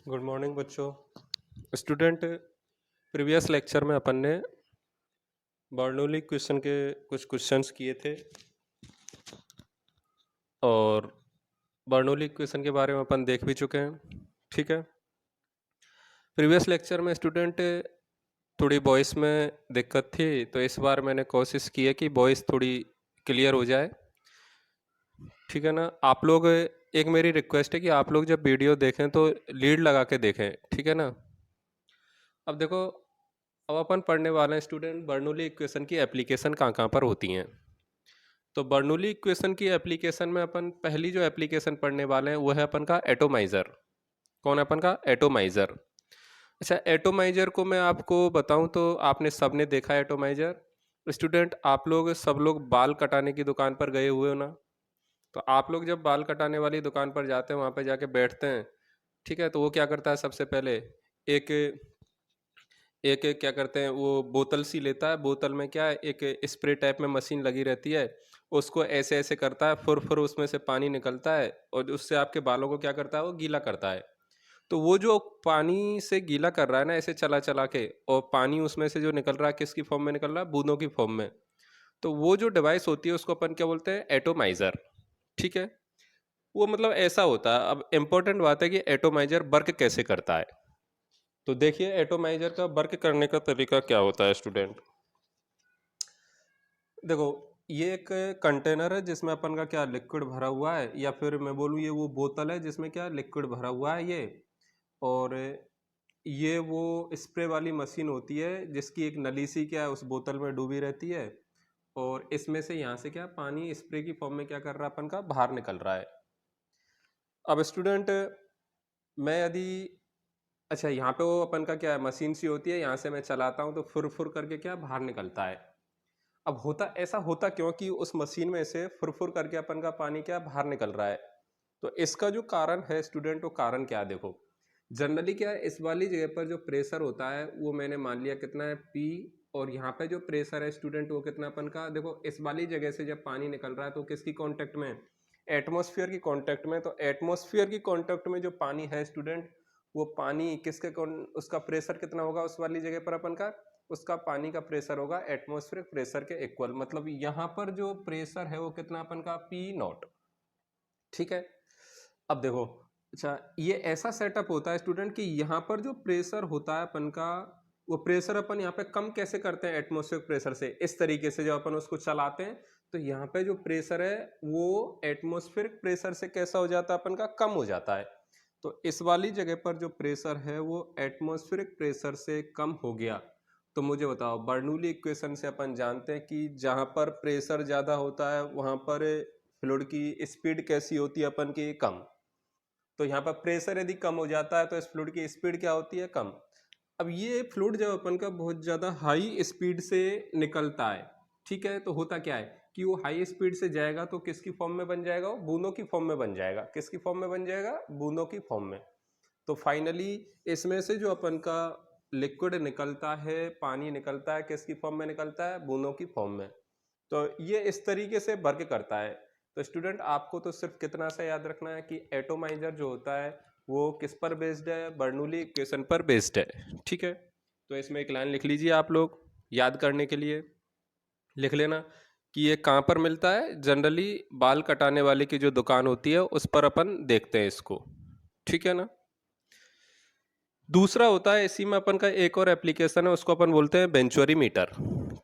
Good morning बच्चों। Student, previous lecture में अपन ने बर्नौली क्वेश्चन के कुछ क्वेश्चंस किए थे और बर्नौली क्वेश्चन के बारे में अपन देख भी चुके हैं। ठीक है। प्रीवियस लेक्चर में स्टूडेंट थोड़ी वॉइस में दिक्कत थी, तो इस बार मैंने कोशिश की है कि वॉइस थोड़ी क्लियर हो जाए। ठीक है ना। आप लोग, एक मेरी रिक्वेस्ट है कि आप लोग जब वीडियो देखें तो लीड लगा के देखें। ठीक है ना। अब देखो, अब अपन पढ़ने वाले हैं स्टूडेंट बर्नौली इक्वेशन की एप्लीकेशन कहाँ कहाँ पर होती हैं। तो बर्नौली इक्वेशन की एप्लीकेशन में अपन पहली जो एप्लीकेशन पढ़ने वाले हैं वो है अपन का एटोमाइज़र। कौन है अपन का? एटोमाइज़र। अच्छा, एटोमाइज़र को मैं आपको बताऊं तो आपने सबने देखा है एटोमाइज़र। स्टूडेंट, आप लोग सब लोग बाल कटाने की दुकान पर गए हुए हो ना। तो आप लोग जब बाल कटाने वाली दुकान पर जाते हैं, वहाँ पर जाके बैठते हैं। ठीक है। तो वो क्या करता है, सबसे पहले एक एक एक क्या करते हैं, वो बोतल सी लेता है। बोतल में क्या है, एक स्प्रे टाइप में मशीन लगी रहती है। उसको ऐसे ऐसे करता है, फुर फुर उसमें से पानी निकलता है और उससे आपके बालों को क्या करता है, वो गीला करता है। तो वो जो पानी से गीला कर रहा है ना, ऐसे चला चला के, और पानी उसमें से जो निकल रहा है किसकी फॉर्म में निकल रहा है? बूंदों की फॉर्म में। तो वो जो डिवाइस होती है उसको अपन क्या बोलते हैं? एटोमाइजर। ठीक है। वो मतलब ऐसा होता है। अब इम्पोर्टेंट बात है कि एटोमाइजर वर्क कैसे करता है। तो देखिए, एटोमाइजर का वर्क करने का तरीका क्या होता है स्टूडेंट। देखो, ये एक कंटेनर है जिसमें अपन का क्या लिक्विड भरा हुआ है, या फिर मैं बोलूँ ये वो बोतल है जिसमें क्या लिक्विड भरा हुआ है ये। और ये वो स्प्रे वाली मशीन होती है जिसकी एक नली सी क्या है उस बोतल में डूबी रहती है। और इसमें से यहाँ से क्या पानी स्प्रे की फॉर्म में क्या कर रहा है अपन का, बाहर निकल रहा है। अब स्टूडेंट, मैं यदि, अच्छा यहाँ पे वो अपन का क्या है, मशीन सी होती है, यहाँ से मैं चलाता हूँ तो फुर फुर करके क्या बाहर निकलता है। अब होता ऐसा होता क्यों कि उस मशीन में से फुरफुर करके अपन का पानी क्या बाहर निकल रहा है। तो इसका जो कारण है स्टूडेंट, वो कारण क्या है देखो। जनरली क्या है, इस वाली जगह पर जो प्रेशर होता है वो मैंने मान लिया कितना है, पी। और यहाँ पे जो प्रेशर है स्टूडेंट वो कितना अपन का, देखो इस वाली जगह से जब पानी निकल रहा है तो किसकी कांटेक्ट में? एटमॉस्फेयर की कांटेक्ट में। तो एटमॉस्फेयर की कांटेक्ट में जो पानी है स्टूडेंट, वो पानी उसका प्रेशर कितना होगा उस वाली जगह पर अपन का? उसका पानी का प्रेशर होगा एटमॉस्फेरिक प्रेशर के इक्वल। मतलब यहाँ पर जो प्रेशर है वो कितना अपन का, पी नॉट। ठीक है। अब देखो, अच्छा ये ऐसा सेटअप होता है स्टूडेंट कि यहाँ पर जो प्रेशर होता है अपन का, वो प्रेशर अपन यहाँ पे कम कैसे करते हैं एटमॉस्फेरिक प्रेशर से, इस तरीके से जब अपन उसको चलाते हैं तो यहाँ पे जो प्रेशर है वो एटमॉस्फेरिक प्रेशर से कैसा हो जाता है अपन का, कम हो जाता है। तो इस वाली जगह पर जो प्रेशर है वो एटमॉस्फेरिक प्रेशर से कम हो गया। तो मुझे बताओ, बर्नौली इक्वेशन से अपन जानते हैं कि जहाँ पर प्रेशर ज़्यादा होता है वहाँ पर फ्लूइड की स्पीड कैसी होती है अपन की, कम। तो यहाँ पर प्रेशर यदि कम हो जाता है तो इस फ्लूइड की स्पीड क्या होती है, कम। अब ये फ्लूइड जब अपन का बहुत ज़्यादा हाई स्पीड से निकलता है, ठीक है, तो होता क्या है कि वो हाई स्पीड से जाएगा तो किसकी फॉर्म में बन जाएगा, वो बूंदों की फॉर्म में बन जाएगा। किसकी फॉर्म में बन जाएगा? बूंदों की फॉर्म में। तो फाइनली इसमें से जो अपन का लिक्विड निकलता है, पानी निकलता है, किसकी फॉर्म में निकलता है? बूंदों की फॉर्म में। तो ये इस तरीके से वर्क करता है। तो स्टूडेंट, आपको तो सिर्फ कितना सा याद रखना है कि एटोमाइजर जो होता है वो किस पर बेस्ड है? बर्नौली इक्वेशन पर बेस्ड है। ठीक है। तो इसमें एक लाइन लिख लीजिए आप लोग, याद करने के लिए लिख लेना कि ये कहाँ पर मिलता है। जनरली बाल कटाने वाले की जो दुकान होती है उस पर अपन देखते हैं इसको। ठीक है ना। दूसरा होता है इसी में अपन का एक और एप्लीकेशन है, उसको अपन बोलते हैं बेंचुरी मीटर।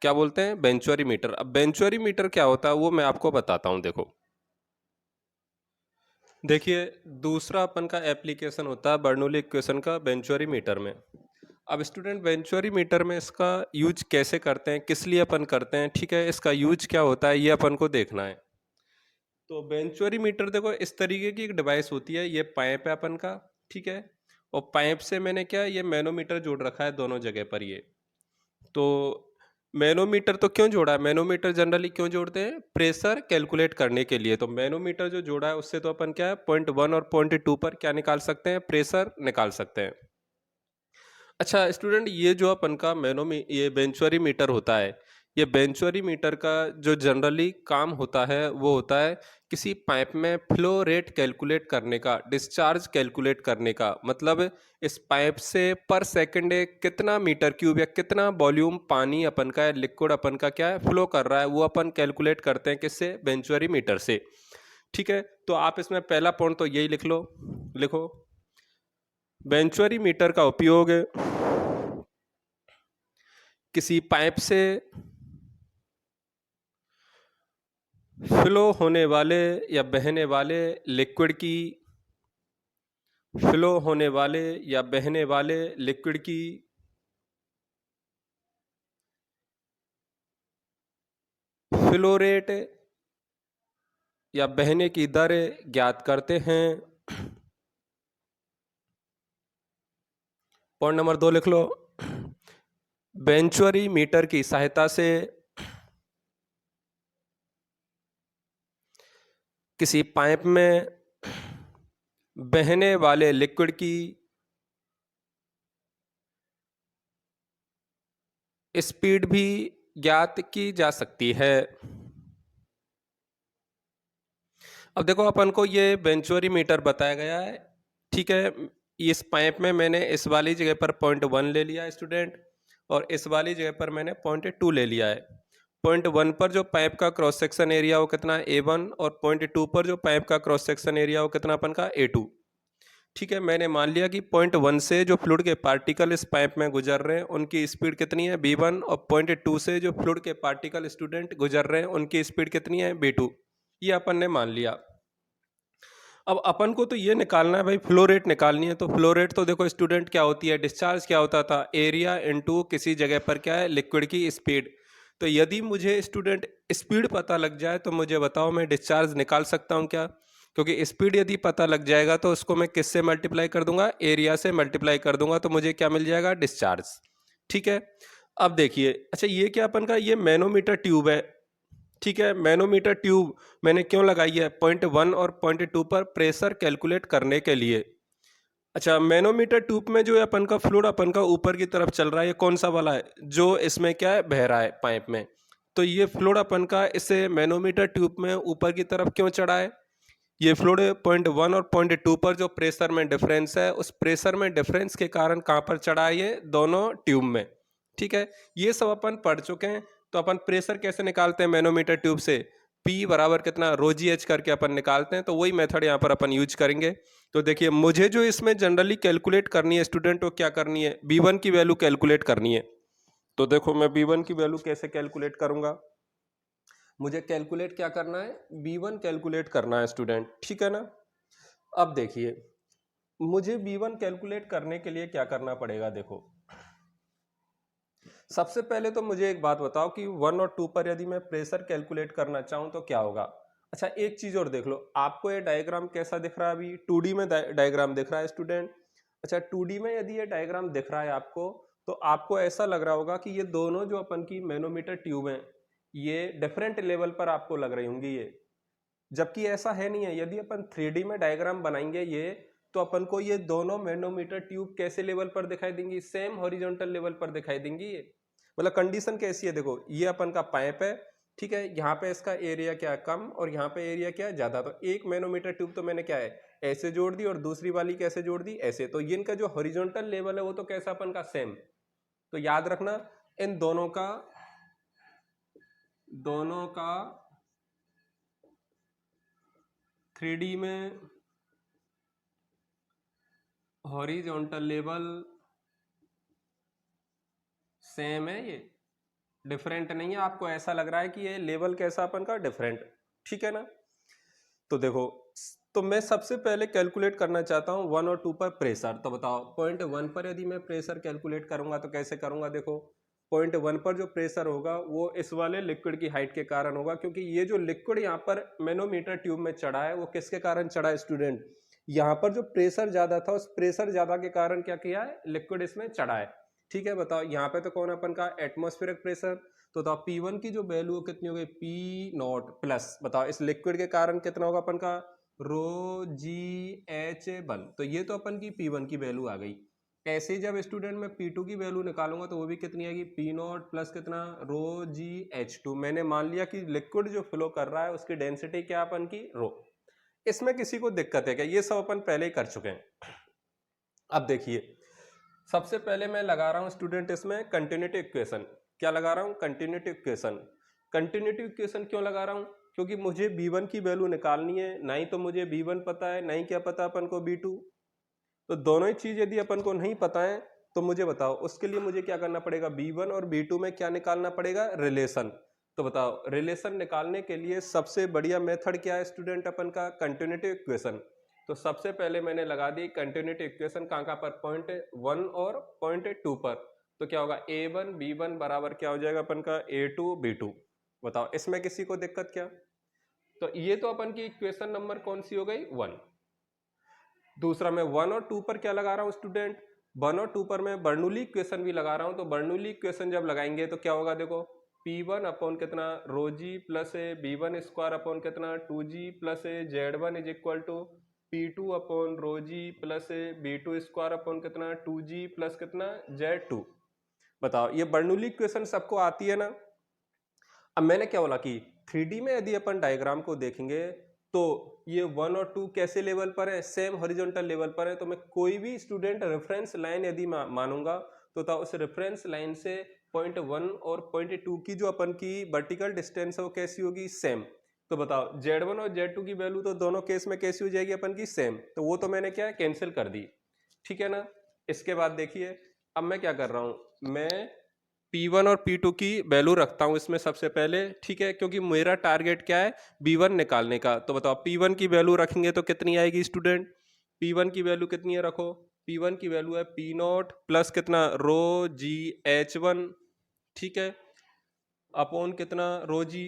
क्या बोलते हैं? बेंचुरी मीटर। अब बेंचुरी मीटर क्या होता है वो मैं आपको बताता हूं। देखो, देखिए, दूसरा अपन का एप्लीकेशन होता है बर्नौली इक्वेशन का बेंचुरी मीटर में। अब स्टूडेंट, बेंचुरी मीटर में इसका यूज कैसे करते हैं, किस लिए अपन करते हैं, ठीक है, इसका यूज क्या होता है ये अपन को देखना है। तो बेंचुरी मीटर देखो इस तरीके की एक डिवाइस होती है, ये पाइप है अपन का। ठीक है। और पाइप से मैंने क्या, ये मैनोमीटर जोड़ रखा है दोनों जगह पर ये। तो मैनोमीटर तो क्यों जोड़ा है? मैनोमीटर जनरली क्यों जोड़ते हैं? प्रेशर कैलकुलेट करने के लिए। तो मैनोमीटर जो जोड़ा है उससे तो अपन क्या है, 0.1 और 0.2 पर क्या निकाल सकते हैं? प्रेशर निकाल सकते हैं। अच्छा स्टूडेंट, ये जो अपन का ये बेंचुरी मीटर होता है, ये बेंचुरीमीटर का जो जनरली काम होता है वो होता है किसी पाइप में फ्लो रेट कैलकुलेट करने का, डिस्चार्ज कैलकुलेट करने का। मतलब इस पाइप से पर सेकंड कितना मीटर क्यूब या कितना वॉल्यूम पानी अपन का लिक्विड अपन का क्या है फ्लो कर रहा है, वो अपन कैलकुलेट करते हैं किससे, बेंचुरीमीटर से। ठीक है, तो आप इसमें पहला पॉइंट तो यही लिख लो, लिखो बेंचुरीमीटर का उपयोग किसी पाइप से फ्लो होने वाले या बहने वाले लिक्विड की, फ्लो होने वाले या बहने वाले लिक्विड की फ्लो रेट या बहने की दर ज्ञात करते हैं। पॉइंट नंबर 2 लिख लो, बेंचुरीमीटर की सहायता से किसी पाइप में बहने वाले लिक्विड की स्पीड भी ज्ञात की जा सकती है। अब देखो अपन को ये बेंचुरीमीटर बताया गया है, ठीक है। इस पाइप में मैंने इस वाली जगह पर पॉइंट 1 ले लिया स्टूडेंट, और इस वाली जगह पर मैंने पॉइंट 2 ले लिया है। पॉइंट 1 पर जो पाइप का क्रॉस सेक्शन एरिया वो कितना A1, और पॉइंट 2 पर जो पाइप का क्रॉस सेक्शन एरिया वो कितना अपन का A2। ठीक है, मैंने मान लिया कि पॉइंट 1 से जो फ्लूइड के पार्टिकल इस पाइप में गुजर रहे हैं उनकी स्पीड कितनी है B1, और पॉइंट 2 से जो फ्लूइड के पार्टिकल स्टूडेंट गुजर रहे हैं उनकी स्पीड कितनी है B2। ये अपन ने मान लिया। अब अपन को तो ये निकालना है भाई, फ्लो रेट निकालनी है। तो फ्लो रेट तो देखो स्टूडेंट क्या होती है, डिस्चार्ज क्या होता था, एरिया इनटू किसी जगह पर क्या है लिक्विड की स्पीड। तो यदि मुझे स्टूडेंट स्पीड पता लग जाए तो मुझे बताओ मैं डिस्चार्ज निकाल सकता हूँ क्या? क्योंकि स्पीड यदि पता लग जाएगा तो उसको मैं किससे मल्टीप्लाई कर दूंगा, एरिया से मल्टीप्लाई कर दूंगा, तो मुझे क्या मिल जाएगा, डिस्चार्ज। ठीक है, अब देखिए, अच्छा ये क्या अपन का, ये मैनोमीटर ट्यूब है। ठीक है, मैनोमीटर ट्यूब मैंने क्यों लगाई है, पॉइंट 1 और पॉइंट 2 पर प्रेशर कैलकुलेट करने के लिए। अच्छा, मैनोमीटर ट्यूब में जो है अपन का फ्लूइड अपन का ऊपर की तरफ चल रहा है, ये कौन सा वाला है जो इसमें क्या है बह रहा है पाइप में। तो ये फ्लूइड अपन का इसे मैनोमीटर ट्यूब में ऊपर की तरफ क्यों चढ़ा है, ये फ्लूइड पॉइंट 1 और पॉइंट 2 पर जो प्रेशर में डिफरेंस है उस प्रेशर में डिफरेंस के कारण कहाँ पर चढ़ा है, ये दोनों ट्यूब में। ठीक है, ये सब अपन पढ़ चुके हैं। तो अपन प्रेशर कैसे निकालते हैं मैनोमीटर ट्यूब से, P बराबर कितना ρgh करके अपन निकालते हैं। तो वही मेथड यहाँ पर अपन यूज करेंगे। तो देखिए, मुझे जो इसमें जनरली कैलकुलेट करनी है स्टूडेंट, वो क्या करनी है, B1 की वैल्यू कैलकुलेट करनी है। तो देखो मैं B1 की वैल्यू कैसे कैलकुलेट करूंगा, मुझे कैलकुलेट क्या करना है, B1 कैलकुलेट करना है स्टूडेंट, ठीक है ना। अब देखिए, मुझे B1 कैलकुलेट करने के लिए क्या करना पड़ेगा, देखो सबसे पहले तो मुझे एक बात बताओ कि 1 और 2 पर यदि मैं प्रेशर कैलकुलेट करना चाहूं तो क्या होगा। अच्छा, एक चीज और देख लो, आपको ये डायग्राम कैसा दिख रहा है, अभी 2D में डायग्राम दिख रहा है स्टूडेंट। अच्छा, 2D में यदि ये डायग्राम दिख रहा है आपको, तो आपको ऐसा लग रहा होगा कि ये दोनों जो अपन की मैनोमीटर ट्यूब है ये डिफरेंट लेवल पर आपको लग रही होंगी ये, जबकि ऐसा है नहीं है। यदि अपन 3D में डायग्राम बनाएंगे ये, तो अपन को ये दोनों मैनोमीटर ट्यूब कैसे लेवल पर दिखाई देंगी, सेम हॉरिजॉन्टल लेवल पर दिखाई देंगी ये। मतलब कंडीशन कैसी है, देखो ये अपन का पाइप है, ठीक है, यहाँ पे इसका एरिया क्या है कम, और यहाँ पे एरिया क्या है ज्यादा। तो एक मैनोमीटर ट्यूब तो मैंने क्या है ऐसे जोड़ दी, और दूसरी वाली कैसे जोड़ दी, ऐसे। तो इनका जो हॉरिजॉन्टल लेवल है वो तो कैसा अपन का सेम। तो याद रखना, इन दोनों का 3D में हॉरिजॉन्टल लेवल सेम है, ये डिफरेंट नहीं है। आपको ऐसा लग रहा है कि ये लेवल कैसा अपन का डिफरेंट, ठीक है ना। तो देखो, तो मैं सबसे पहले कैलकुलेट करना चाहता हूं 1 और 2 पर प्रेशर। तो बताओ पॉइंट 1 पर यदि मैं प्रेशर कैलकुलेट करूंगा तो कैसे करूंगा, देखो पॉइंट 1 पर जो प्रेशर होगा वो इस वाले लिक्विड की हाइट के कारण होगा, क्योंकि ये जो लिक्विड यहाँ पर मैनोमीटर ट्यूब में चढ़ा है वो किसके कारण चढ़ा है स्टूडेंट, यहाँ पर जो प्रेशर ज्यादा था उस प्रेशर ज्यादा के कारण क्या किया है, लिक्विड इसमें चढ़ा है। ठीक है, बताओ यहाँ पे तो कौन अपन का एटमॉस्फेरिक प्रेशर। तो बताओ P1 की जो वैल्यू कितनी हो गई, P0 प्लस, बताओ इस लिक्विड के कारण कितना होगा अपन का, ρgh बल। तो ये तो अपन की P1 की वैल्यू आ गई। ऐसे ही जब स्टूडेंट मैं P2 की वैल्यू निकालूंगा तो वो भी कितनी आएगी, P0 प्लस कितना रो जी H2। मैंने मान लिया कि लिक्विड जो फ्लो कर रहा है उसकी डेंसिटी क्या अपन की रो। इसमें किसी को दिक्कत है क्या? ये सब अपन पहले ही कर चुके हैं। अब देखिए सबसे पहले मैं लगा रहा हूं स्टूडेंट इसमें कंटिन्यूटी इक्वेशन। क्या लगा रहा हूं? Continuity equation. कंटिन्यूटी इक्वेशन क्यों लगा रहा हूं? क्योंकि मुझे B1 की वैल्यू निकालनी है, ना ही तो मुझे B1 पता है, ना ही क्या पता अपन को B2। तो दोनों ही चीज यदि अपन को नहीं पता है तो मुझे बताओ उसके लिए मुझे क्या करना पड़ेगा, B1 और B2 में क्या निकालना पड़ेगा, रिलेशन। तो बताओ रिलेशन निकालने के लिए सबसे बढ़िया मेथड क्या है स्टूडेंट अपन का, कंटिन्यूटी इक्वेशन। तो सबसे पहले मैंने लगा दी कंटिन्यूटी इक्वेशन कहाँ पर, पॉइंट 1 और पॉइंट 2 पर। तो क्या होगा, A1 B1 बराबर क्या हो जाएगा अपन का A2 B2। बताओ इसमें किसी को दिक्कत क्या? तो ये तो अपन की इक्वेशन नंबर कौन सी हो गई, 1। दूसरा मैं 1 और 2 पर क्या लगा रहा हूं स्टूडेंट, 1 और 2 पर मैं बर्नौली इक्वेशन भी लगा रहा हूं। तो बर्नौली इक्वेशन जब लगाएंगे तो क्या होगा, देखो P1 अपॉन कितना rho g plus a B1 square upon कितना 2G plus a Z1 is equal to P2 upon rho g plus a B2 square upon कितना 2G प्लस कितना Z2। बताओ ये बर्नौली इक्वेशन सबको आती है ना। अब मैंने क्या बोला कि 3D में यदि अपन डायग्राम को देखेंगे तो ये 1 और 2 कैसे लेवल पर है, सेम हॉरिजॉन्टल लेवल पर है। तो मैं कोई भी स्टूडेंट रेफरेंस लाइन यदि मानूंगा तो उस रेफरेंस लाइन से पॉइंट 1 और पॉइंट 2 की जो अपन की वर्टिकल डिस्टेंस है वो कैसी होगी, सेम। तो बताओ Z1 और Z2 की वैल्यू तो दोनों केस में कैसी हो जाएगी अपन की, सेम। तो वो तो मैंने क्या कैंसिल कर दी, ठीक है ना। इसके बाद देखिए अब मैं क्या कर रहा हूं, मैं P1 और P2 की वैल्यू रखता हूं इसमें सबसे पहले, ठीक है, क्योंकि मेरा टारगेट क्या है, B1 निकालने का। तो बताओ P1 की वैल्यू रखेंगे तो कितनी आएगी स्टूडेंट, P1 की वैल्यू कितनी है, रखो P1 की वैल्यू है P0 प्लस कितना रो जी H1, ठीक है, अपॉन कितना रो जी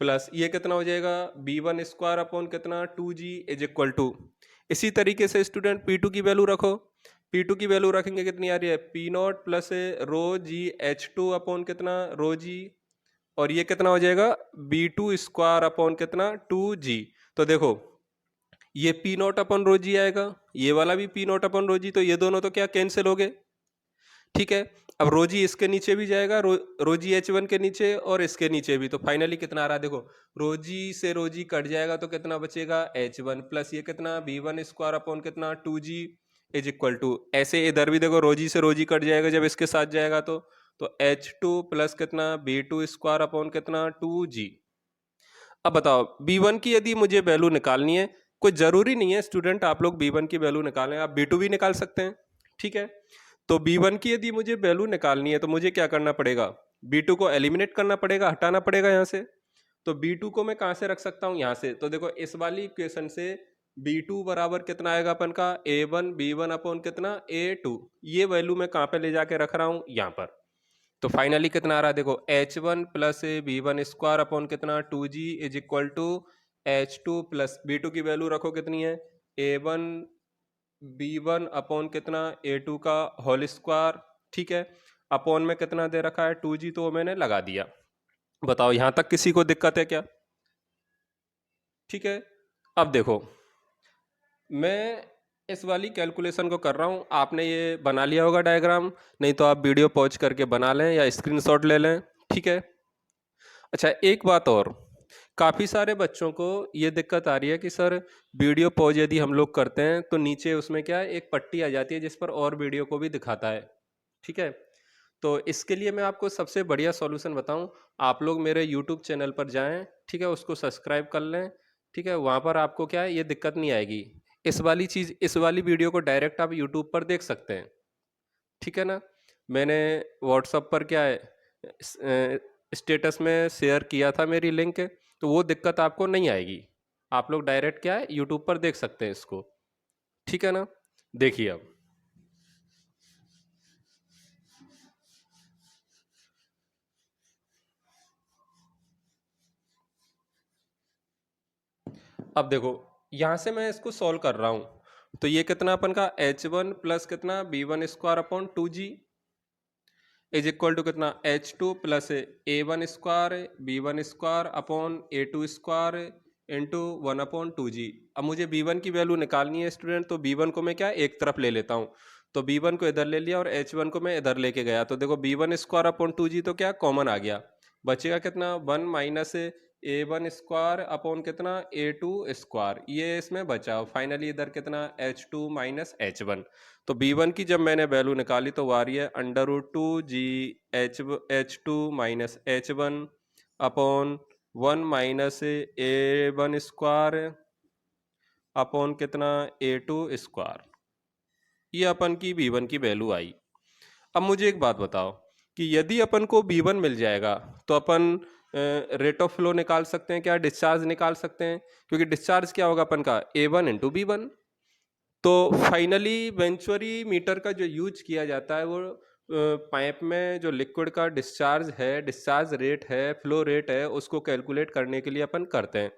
प्लस ये कितना हो जाएगा B1 स्क्वायर अपॉन कितना 2G इज इक्वल टू। इसी तरीके से स्टूडेंट P2 की वैल्यू रखो, P2 की वैल्यू रखेंगे कितनी आ रही है, P0 प्लस रो जी H2 अपॉन कितना रो जी, और ये कितना हो जाएगा B2 स्क्वायर अपॉन कितना 2G। तो देखो ये P0 अपॉन रो जी आएगा, ये वाला भी P0 अपॉन रो जी, तो ये दोनों तो क्या कैंसिल हो गए, ठीक है। अब रोजी इसके नीचे भी जाएगा, रोजी H1 के नीचे और इसके नीचे भी। तो फाइनली कितना आ रहा है, देखो रोजी से रोजी कट जाएगा तो कितना बचेगा H1 प्लस ये कितना B1 स्क्वायर अपॉन कितना 2G इज इक्वल टू। ऐसे इधर भी देखो रोजी से रोजी कट जाएगा जब इसके साथ जाएगा तो H2 प्लस कितना B2 स्क्वायर अपॉन कितना 2G। अब बताओ B1 की यदि मुझे वैल्यू निकालनी है, कोई जरूरी नहीं है स्टूडेंट आप लोग B1 की वैल्यू निकालें, आप B2 भी निकाल सकते हैं, ठीक है। तो B1 की यदि मुझे वैल्यू निकालनी है तो मुझे क्या करना पड़ेगा, B2 को एलिमिनेट करना पड़ेगा, हटाना पड़ेगा यहाँ से। तो B2 को मैं कहाँ से रख सकता हूँ, यहाँ से। तो देखो इस वाली इक्वेशन से B2 बराबर कितना आएगा अपन का A1 B1 अपॉन कितना A2, ये वैल्यू मैं कहाँ पे ले जाके रख रहा हूँ, यहाँ पर। तो फाइनली कितना आ रहा है, देखो H1 plus B1 square upon कितना 2G is equal to H2 plus B2 की वैल्यू रखो कितनी है A1 B1 अपॉन कितना A2 का होल स्क्वायर, ठीक है, अपॉन में कितना दे रखा है 2G, तो मैंने लगा दिया। बताओ यहां तक किसी को दिक्कत है क्या, ठीक है। अब देखो मैं इस वाली कैलकुलेशन को कर रहा हूं, आपने ये बना लिया होगा डायग्राम, नहीं तो आप वीडियो पॉज करके बना लें या स्क्रीनशॉट ले लें, ठीक है। अच्छा एक बात और, काफ़ी सारे बच्चों को ये दिक्कत आ रही है कि सर वीडियो पॉज यदि हम लोग करते हैं तो नीचे उसमें क्या है एक पट्टी आ जाती है जिस पर और वीडियो को भी दिखाता है, ठीक है। तो इसके लिए मैं आपको सबसे बढ़िया सॉल्यूशन बताऊं, आप लोग मेरे यूट्यूब चैनल पर जाएं, ठीक है, उसको सब्सक्राइब कर लें, ठीक है, वहाँ पर आपको क्या है ये दिक्कत नहीं आएगी। इस वाली चीज़, इस वाली वीडियो को डायरेक्ट आप यूट्यूब पर देख सकते हैं, ठीक है ना। मैंने व्हाट्सअप पर क्या है स्टेटस में शेयर किया था मेरी लिंक, तो वो दिक्कत आपको नहीं आएगी, आप लोग डायरेक्ट क्या है यूट्यूब पर देख सकते हैं इसको, ठीक है ना। देखिए अब देखो यहाँ से मैं इसको सॉल्व कर रहा हूँ, तो ये कितना अपन का H1 प्लस कितना B1 square upon 2G is equal to कितना H2 plus A1 square B1 square upon A2 square into 1/2g। अब मुझे b1 की वैल्यू निकालनी है स्टूडेंट, तो b1 को मैं क्या एक तरफ ले लेता हूँ, तो b1 को इधर ले लिया और h1 को मैं इधर लेके गया, तो देखो b1 स्क्वायर अपॉन 2g तो क्या कॉमन आ गया, बचेगा कितना 1 माइनस a1 स्क्वायर अपॉन कितना a2 स्क्वायर, ये इसमें बचा। फाइनली इधर कितना h2 माइनस h1, तो b1 की जब मैंने वैल्यू निकाली तो आ रही है √2g h2 minus h1 upon 1 minus a1 square upon कितना a2 स्क्वायर, ये अपन की b1 की वैल्यू आई। अब मुझे एक बात बताओ कि यदि अपन को b1 मिल जाएगा तो अपन रेट ऑफ फ्लो निकाल सकते हैं क्या, डिस्चार्ज निकाल सकते हैं, क्योंकि डिस्चार्ज क्या होगा अपन का a1 इंटू b1। तो फाइनली वेंचुरी मीटर का जो यूज किया जाता है वो पाइप में जो लिक्विड का डिस्चार्ज है, डिस्चार्ज रेट है, फ्लो रेट है, उसको कैलकुलेट करने के लिए अपन करते हैं।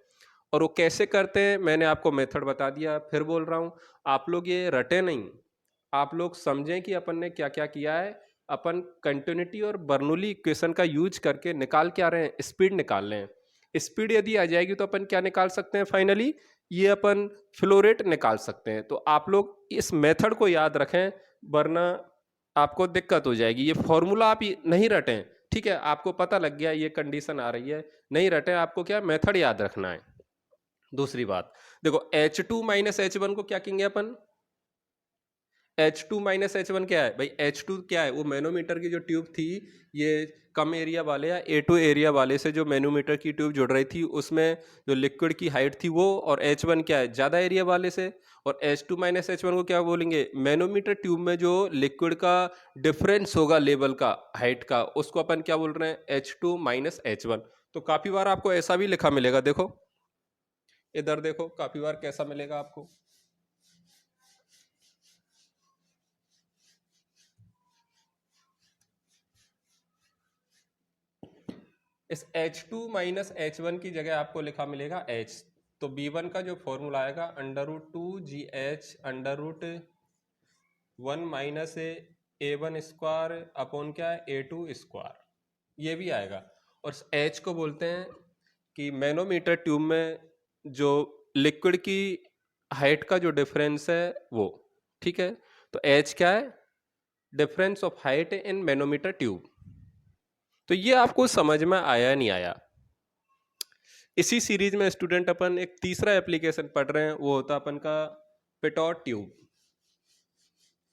और वो कैसे करते हैं मैंने आपको मेथड बता दिया, फिर बोल रहा हूँ आप लोग ये रटे नहीं, आप लोग समझें कि अपन ने क्या क्या किया है। अपन कंटिन्यूटी और बर्नौली इक्वेशन का यूज करके निकाल क्या रहे हैं, स्पीड निकाल रहे हैं। स्पीड यदि आ जाएगी तो अपन क्या निकाल सकते हैं फाइनली, ये अपन फ्लो रेट निकाल सकते हैं। तो आप लोग इस मेथड को याद रखें, वरना आपको दिक्कत हो जाएगी। ये फॉर्मूला आप नहीं रटें, ठीक है, आपको पता लग गया ये कंडीशन आ रही है, नहीं रटें, आपको क्या मेथड याद रखना है। दूसरी बात देखो, H2 माइनस H1 को क्या कहेंगे अपन, H2 माइनस H1 क्या है भाई, H2 क्या है, वो मैनोमीटर की जो ट्यूब थी, ये कम एरिया वाले या A2 एरिया वाले से जो मैनोमीटर की ट्यूब जुड़ रही थी उसमें जो लिक्विड की हाइट थी वो, और H1 क्या है ज़्यादा एरिया वाले से। और H2 माइनस H1 को क्या बोलेंगे, मैनोमीटर ट्यूब में जो लिक्विड का डिफरेंस होगा लेवल का, हाइट का, उसको अपन क्या बोल रहे हैं H2 माइनस H1। तो काफ़ी बार आपको ऐसा भी लिखा मिलेगा, देखो इधर देखो काफ़ी बार कैसा मिलेगा आपको, इस H2 माइनस H1 की जगह आपको लिखा मिलेगा H। तो B1 का जो फॉर्मूला आएगा √2GH √1 minus A1 square upon क्या है A2 स्क्वायर, ये भी आएगा। और H को बोलते हैं कि मैनोमीटर ट्यूब में जो लिक्विड की हाइट का जो डिफरेंस है वो, ठीक है। तो H क्या है, difference of height in manometer tube. तो ये आपको समझ में आया नहीं आया। इसी सीरीज में स्टूडेंट अपन एक तीसरा एप्लीकेशन पढ़ रहे हैं, वो होता है अपन का पिटोट ट्यूब।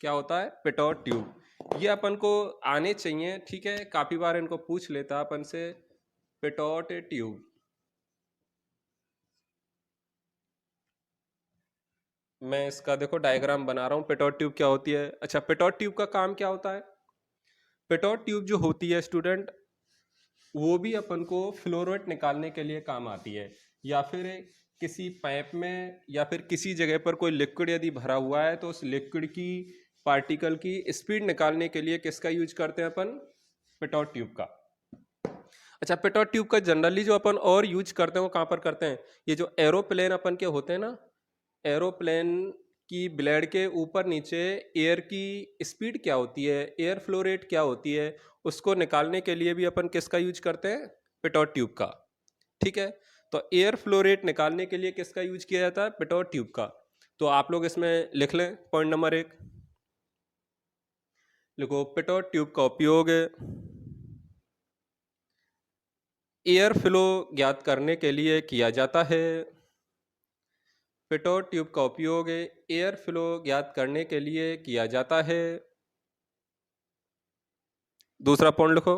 क्या होता है, पिटोट ट्यूब। ये अपन को आने चाहिए, ठीक है, काफी बार इनको पूछ लेता अपन से, पिटोट ट्यूब। मैं इसका देखो डायग्राम बना रहा हूँ, पिटोट ट्यूब क्या होती है। अच्छा, पिटोट ट्यूब का काम क्या होता है, पिटोट ट्यूब जो होती है स्टूडेंट, वो भी अपन को फ्लो रेट निकालने के लिए काम आती है, या फिर किसी पाइप में या फिर किसी जगह पर कोई लिक्विड यदि भरा हुआ है तो उस लिक्विड की पार्टिकल की स्पीड निकालने के लिए किसका यूज करते हैं अपन, पिटोट ट्यूब का। अच्छा, पिटोट ट्यूब का जनरली जो अपन और यूज करते हैं वो कहाँ पर करते हैं, ये जो एरोप्लेन अपन के होते हैं ना, एरोप्लेन की ब्लेड के ऊपर नीचे एयर की स्पीड क्या होती है, एयर फ्लो रेट क्या होती है, उसको निकालने के लिए भी अपन किसका यूज करते हैं, पिटोट ट्यूब का, ठीक है। तो एयर फ्लो रेट निकालने के लिए किसका यूज किया जाता है, पिटोट ट्यूब का। तो आप लोग इसमें लिख लें पॉइंट नंबर 1, लिखो पिटोट ट्यूब का उपयोग एयर फ्लो ज्ञात करने के लिए किया जाता है। पिटोट ट्यूब का उपयोग एयर फ्लो ज्ञात करने के लिए किया जाता है। दूसरा पॉइंट लिखो,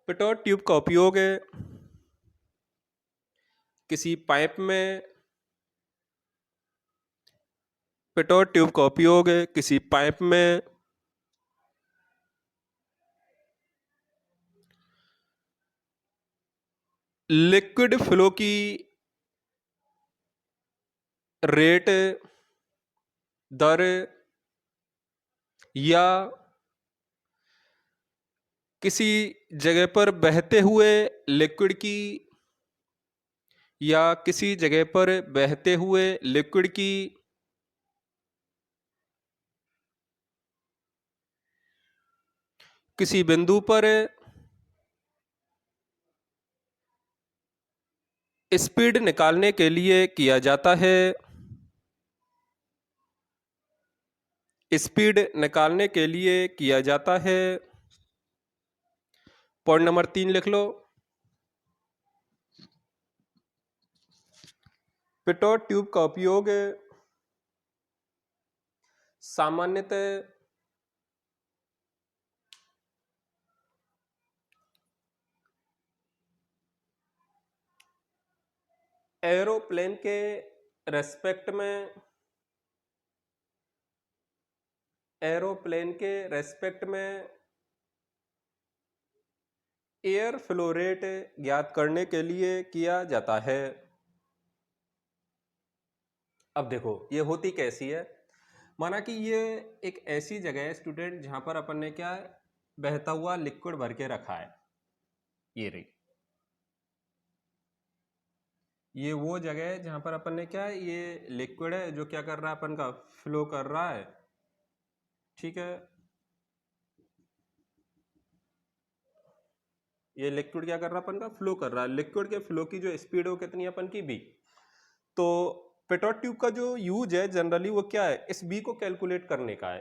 पिटोट ट्यूब का उपयोग किसी पाइप में, पिटोट ट्यूब का उपयोग किसी पाइप में लिक्विड फ्लो की रेट, दर या किसी जगह पर बहते हुए लिक्विड की, या किसी जगह पर बहते हुए लिक्विड की किसी बिंदु पर स्पीड निकालने के लिए किया जाता है। स्पीड निकालने के लिए किया जाता है। पॉइंट नंबर 3 लिख लो। पिटोट ट्यूब का उपयोग सामान्यतः एरोप्लेन के रेस्पेक्ट में एयर फ्लो रेट ज्ञात करने के लिए किया जाता है। अब देखो ये होती कैसी है। माना कि ये एक ऐसी जगह है स्टूडेंट जहां पर अपन ने क्या है, बहता हुआ लिक्विड भर के रखा है। ये रही, ये वो जगह है जहां पर अपन ने क्या है, ये लिक्विड है जो क्या कर रहा है, अपन का फ्लो कर रहा है। ठीक है, ये लिक्विड क्या कर रहा है, अपन का फ्लो कर रहा है। लिक्विड के फ्लो की जो स्पीड है वो कितनी है, अपन की बी। तो पिटोट ट्यूब का जो यूज है जनरली वो क्या है, इस बी को कैलकुलेट करने का है।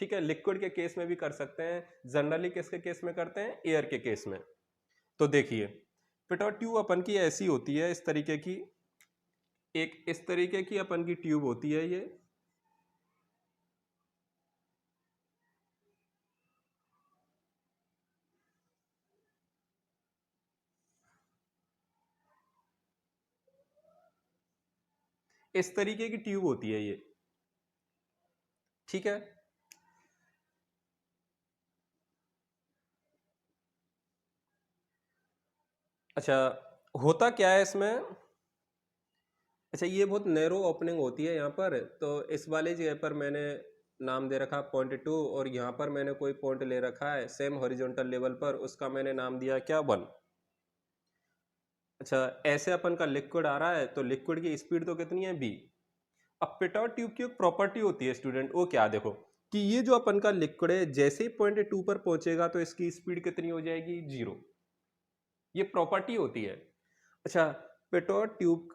ठीक है, लिक्विड के केस में भी कर सकते हैं, जनरली किसके केस में करते हैं, एयर के केस में। तो देखिए पिटोट ट्यूब अपन की ऐसी होती है, इस तरीके की, एक इस तरीके की अपन की ट्यूब होती है ये। इस तरीके की ट्यूब होती है ये। ठीक है, अच्छा होता क्या है इसमें। अच्छा ये बहुत नैरो ओपनिंग होती है यहाँ पर, तो इस वाले जगह पर मैंने नाम दे रखा .2 और यहाँ पर मैंने कोई पॉइंट ले रखा है सेम हॉरिजॉन्टल लेवल पर, उसका मैंने नाम दिया क्या, 1। अच्छा ऐसे अपन का लिक्विड आ रहा है, तो लिक्विड की स्पीड तो कितनी है, बी। अब पिटोट ट्यूब की एक प्रॉपर्टी होती है स्टूडेंट, वो क्या, देखो कि ये जो अपन का लिक्विड है जैसे ही .2 पर पहुंचेगा तो इसकी स्पीड कितनी हो जाएगी, 0। ये प्रॉपर्टी होती है। अच्छा पिटोट ट्यूब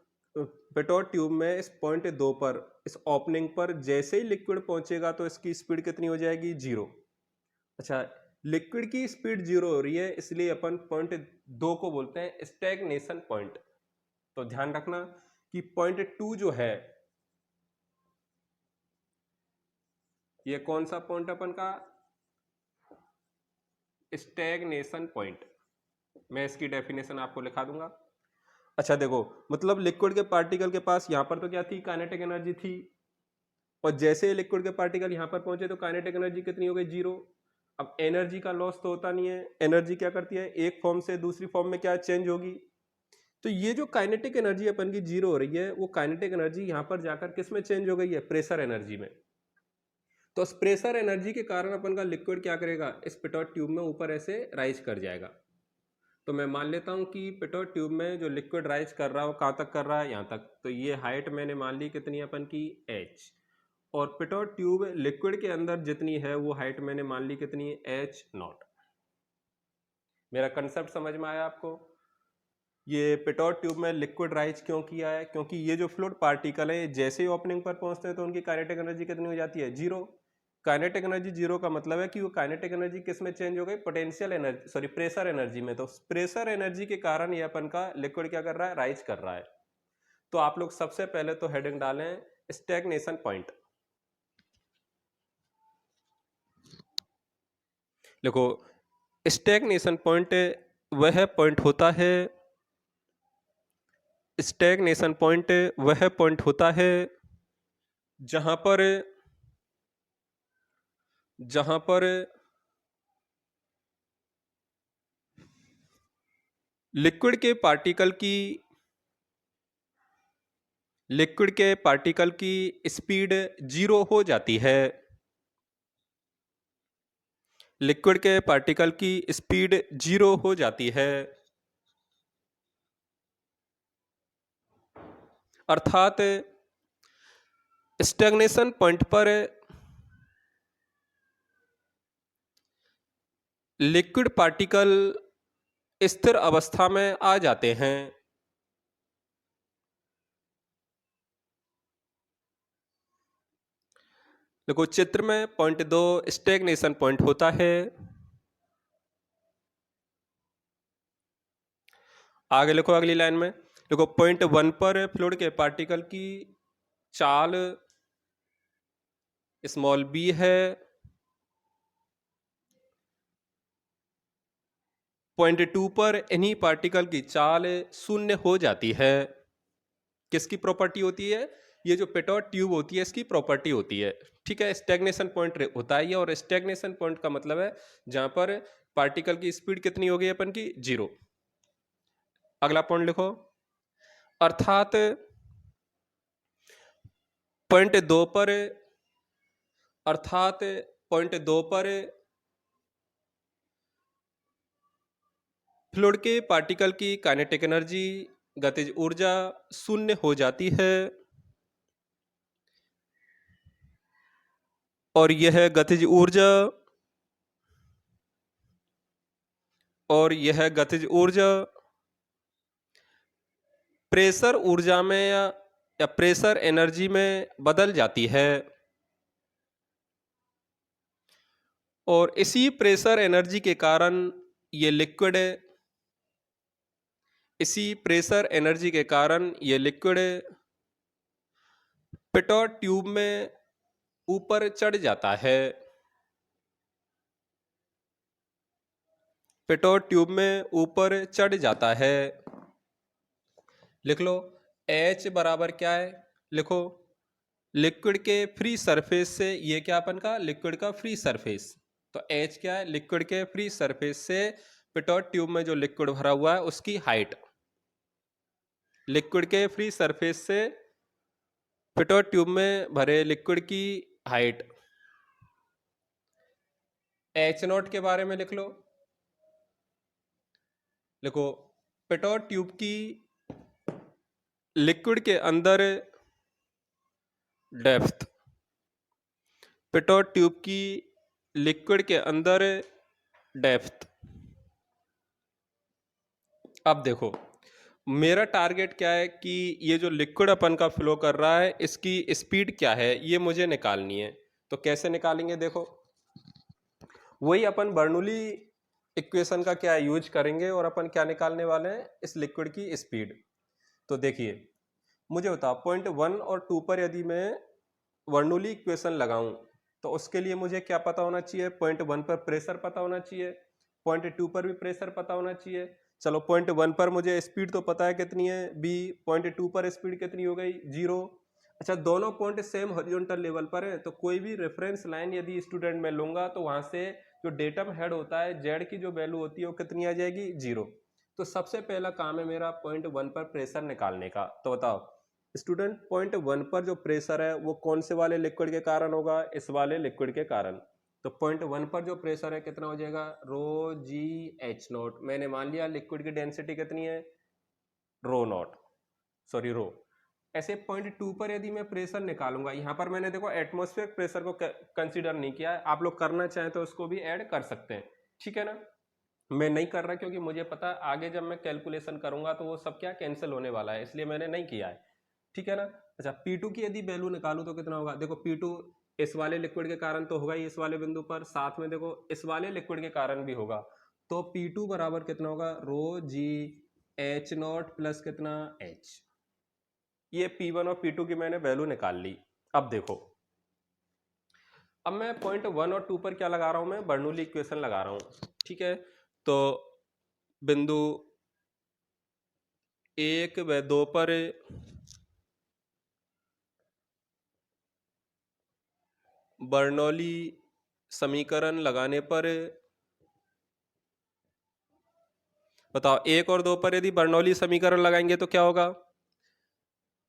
पिटोट ट्यूब में इस .2 पर, इस ओपनिंग पर जैसे ही लिक्विड पहुंचेगा तो इसकी स्पीड कितनी हो जाएगी, 0। अच्छा लिक्विड की स्पीड 0 हो रही है, इसलिए अपन .2 को बोलते हैं स्टैग्नेशन पॉइंट। तो ध्यान रखना कि .2 जो है, ये कौन सा पॉइंट अपन का, स्टैग्नेशन पॉइंट। मैं इसकी डेफिनेशन आपको लिखा दूंगा। अच्छा देखो, मतलब लिक्विड के पार्टिकल के पास यहां पर तो क्या थी, काइनेटिक एनर्जी थी, और जैसे लिक्विड के पार्टिकल यहां पर पहुंचे तो काइनेटिक एनर्जी कितनी हो गई, 0। अब एनर्जी का लॉस तो होता नहीं है, एनर्जी क्या करती है, एक फॉर्म से दूसरी फॉर्म में क्या चेंज होगी। तो ये जो काइनेटिक एनर्जी अपन की 0 हो रही है, वो काइनेटिक एनर्जी यहां पर जाकर किस में चेंज हो गई है, प्रेशर एनर्जी में। तो उस प्रेशर एनर्जी के कारण अपन का लिक्विड क्या करेगा, इस पिटोट ट्यूब में ऊपर ऐसे राइज कर जाएगा। तो मैं मान लेता हूं कि पिटोट ट्यूब में जो लिक्विड राइज कर रहा है वो कहां तक कर रहा है, यहां तक। तो ये हाइट मैंने मान ली कितनी है अपन की, h। और पिटोट ट्यूब लिक्विड के अंदर जितनी है वो हाइट मैंने मान ली कितनी है, h0। मेरा कंसेप्ट समझ में आया आपको। ये पिटोट ट्यूब में लिक्विड राइज क्यों किया है, क्योंकि ये जो फ्लूइड पार्टिकल है जैसे ही ओपनिंग पर पहुंचते हैं तो उनकी काइनेटिक एनर्जी कितनी हो जाती है, 0। काइनेटिक एनर्जी 0 का मतलब है कि वो काइनेटिक एनर्जी किस में चेंज हो गई, potential energy, sorry pressure energy में। तो प्रेशर एनर्जी के कारण ये अपन का लिक्विड क्या कर रहा है, राइज कर रहा है। तो आप लोग सबसे पहले तो हेडिंग डालें स्टैग्नेशन पॉइंट। देखो स्टैग्नेशन पॉइंट वह पॉइंट होता है, स्टैग्नेशन पॉइंट वह पॉइंट होता है जहां पर जहां पर लिक्विड के पार्टिकल की लिक्विड के पार्टिकल की स्पीड 0 हो जाती है। लिक्विड के पार्टिकल की स्पीड 0 हो जाती है, अर्थात स्टैग्नेशन पॉइंट पर लिक्विड पार्टिकल स्थिर अवस्था में आ जाते हैं। देखो चित्र में पॉइंट 2 स्टेगनेशन पॉइंट होता है। आगे लिखो अगली लाइन में, देखो पॉइंट 1 पर फ्लूइड के पार्टिकल की चाल स्मॉल बी है। पॉइंट 2 पर इन्हीं पार्टिकल की चाल शून्य हो जाती है। किसकी प्रॉपर्टी होती है? ये जो पेटोट ट्यूब होती है इसकी प्रॉपर्टी होती है। ठीक है, स्टैग्नेशन पॉइंट होता है ये, और स्टैग्नेशन पॉइंट का मतलब है जहां पर पार्टिकल की स्पीड कितनी हो गई अपन की? 0। अगला पॉइंट लिखो, अर्थात पॉइंट 2 पर अर्थात पॉइंट 2 पर फ्लूइड के पार्टिकल की काइनेटिक एनर्जी गतिज ऊर्जा शून्य हो जाती है, और यह गतिज ऊर्जा प्रेशर ऊर्जा में या प्रेशर एनर्जी में बदल जाती है, और इसी प्रेशर एनर्जी के कारण ये लिक्विड पेटोट ट्यूब में ऊपर चढ़ जाता है। पेटोट ट्यूब में ऊपर चढ़ जाता है। लिख लो H बराबर क्या है? लिखो लिक्विड के फ्री सरफेस से, ये क्या अपन का? लिक्विड का फ्री सरफेस। तो H क्या है? लिक्विड के फ्री सरफेस से पेटोट ट्यूब में जो लिक्विड भरा हुआ है उसकी हाइट। लिक्विड के फ्री सरफेस से पेटोट ट्यूब में भरे लिक्विड की हाइट। H0 के बारे में लिख लो। लिखो पेटोट ट्यूब की लिक्विड के अंदर डेप्थ। पेटोट ट्यूब की लिक्विड के अंदर डेप्थ। अब देखो मेरा टारगेट क्या है कि ये जो लिक्विड अपन का फ्लो कर रहा है इसकी स्पीड क्या है ये मुझे निकालनी है। तो कैसे निकालेंगे? देखो वही अपन बर्नौली इक्वेशन का क्या यूज करेंगे, और अपन क्या निकालने वाले हैं? इस लिक्विड की स्पीड। तो देखिए मुझे बताओ पॉइंट 1 और 2 पर यदि मैं बर्नौली इक्वेशन लगाऊं तो उसके लिए मुझे क्या पता होना चाहिए? पॉइंट 1 पर प्रेशर पता होना चाहिए, पॉइंट 2 पर भी प्रेशर पता होना चाहिए। चलो पॉइंट 1 पर मुझे स्पीड तो पता है कितनी है b, पॉइंट 2 पर स्पीड कितनी हो गई? 0। अच्छा दोनों पॉइंट सेम हॉरिजॉन्टल लेवल पर है, तो कोई भी रेफरेंस लाइन यदि स्टूडेंट में लूंगा तो वहां से जो डेटम हेड होता है जेड की जो वैल्यू होती है वो कितनी आ जाएगी? 0। तो सबसे पहला काम है मेरा पॉइंट 1 पर प्रेशर निकालने का। तो बताओ स्टूडेंट पॉइंट 1 पर जो प्रेशर है वो कौन से वाले लिक्विड के कारण होगा? इस वाले लिक्विड के कारण। तो पॉइंट 1 पर जो प्रेशर है कितना हो जाएगा? रो जी एच नॉट। मैंने मान लिया लिक्विड की डेंसिटी कितनी है? रो। ऐसे पॉइंट 2 पर यदि मैं प्रेशर निकालूंगा, यहां पर मैंने देखो एटमॉस्फेरिक प्रेशर को कंसीडर नहीं किया है, आप लोग करना चाहें तो उसको भी ऐड कर सकते हैं। ठीक है ना? मैं नहीं कर रहा क्योंकि मुझे पता आगे जब मैं कैलकुलेशन करूंगा तो वो सब क्या कैंसिल होने वाला है, इसलिए मैंने नहीं किया है। ठीक है ना? अच्छा P2 की यदि वैल्यू निकालूं तो कितना होगा? देखो P2 इस वाले लिक्विड के कारण तो होगा ही इस वाले बिंदु पर, साथ में देखो इस वाले लिक्विड के कारण भी होगा। तो P2 बराबर कितना होगा? रो जी एच नॉट प्लस कितना? H। ये P1 और P2 की मैंने वैल्यू निकाल ली। अब देखो अब मैं पॉइंट 1 और 2 पर क्या लगा रहा हूं? मैं बर्नौली इक्वेशन लगा रहा हूं। ठीक है, तो बिंदु 1 व 2 पर बर्नौली समीकरण लगाने पर बताओ 1 और 2 पर यदि बर्नौली समीकरण लगाएंगे तो क्या होगा?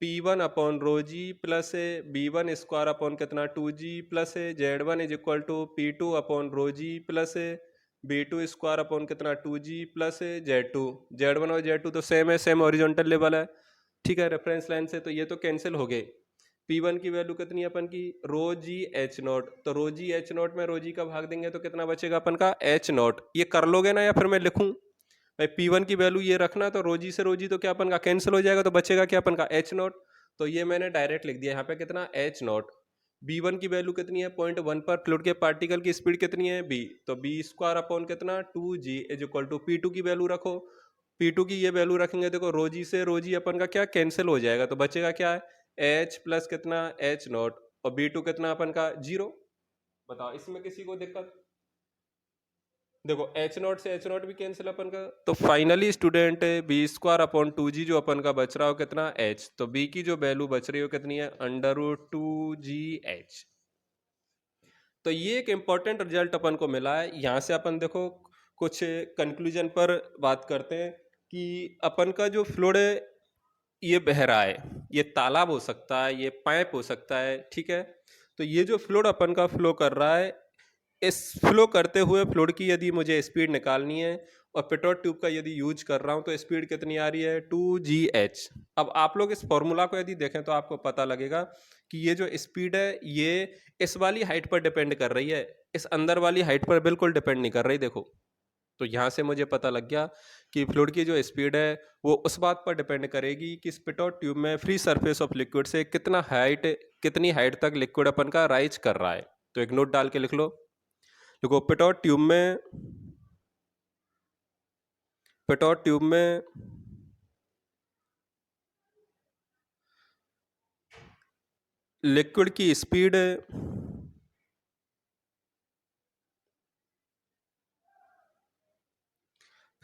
P1 upon rho g plus B1 square upon कितना? 2G plus Z1 is equal to P2 upon rho g plus B2 square upon कितना? 2G plus Z2। Z1 और Z2 तो सेम है, सेम हॉरिजॉन्टल लेवल है। ठीक है, reference line से तो ये तो कैंसिल हो गए। P1 की वैल्यू कितनी है अपन की? रो जी एच नॉट। तो रो जी एच नॉट में रो जी का भाग देंगे तो कितना बचेगा अपन का? H not. ये कर लोगे ना, या फिर मैं लिखूं? भाई P1 की वैल्यू ये रखना, तो रोजी से रोजी तो क्या अपन का कैंसिल हो जाएगा, तो बचेगा क्या अपन का? H not. तो ये मैंने डायरेक्ट लिख दिया यहाँ पे कितना? H not. b1 की वैल्यू कितनी है 0.1 पर फ्लूइड के पार्टिकल की स्पीड कितनी है b, तो b स्क्वायर अपॉन कितना 2g is equal to p2 की वैल्यू रखो। p2 की ये वैल्यू रखेंगे, देखो रो जी से रो जी अपन का क्या कैंसिल हो जाएगा, तो बचेगा क्या है h प्लस कितना h नॉट, और b2 कितना अपन का 0। बताओ इसमें किसी को दिक्कत? देखो एच नॉट से एच नॉट भी कैंसिल अपन का, तो finally student b square upon 2g जो अपन का बच रहा हो कितना h, तो b की जो वैल्यू बच रही हो कितनी है √2gh। तो ये एक इंपॉर्टेंट रिजल्ट अपन को मिला है। यहाँ से अपन देखो कुछ कंक्लूजन पर बात करते हैं कि अपन का जो फ्लूइड ये बह रहा है, ये तालाब हो सकता है, ये पाइप हो सकता है, ठीक है। तो ये जो फ्लूइड अपन का फ्लो कर रहा है, इस फ्लो करते हुए फ्लूइड की यदि मुझे स्पीड निकालनी है और पेट्रोल ट्यूब का यदि यूज कर रहा हूं तो स्पीड कितनी आ रही है 2gh। अब आप लोग इस फॉर्मूला को यदि देखें तो आपको पता लगेगा कि ये जो स्पीड है ये इस वाली हाइट पर डिपेंड कर रही है, इस अंदर वाली हाइट पर बिल्कुल डिपेंड नहीं कर रही। देखो तो यहाँ से मुझे पता लग गया कि फ्लूइड की जो स्पीड है वो उस बात पर डिपेंड करेगी कि स्पिटॉट ट्यूब में फ्री सरफेस ऑफ लिक्विड से कितनी हाइट तक लिक्विड अपन का राइज कर रहा है। तो एक नोट डाल के लिख लो। देखो पेट्रोल ट्यूब में लिक्विड की speed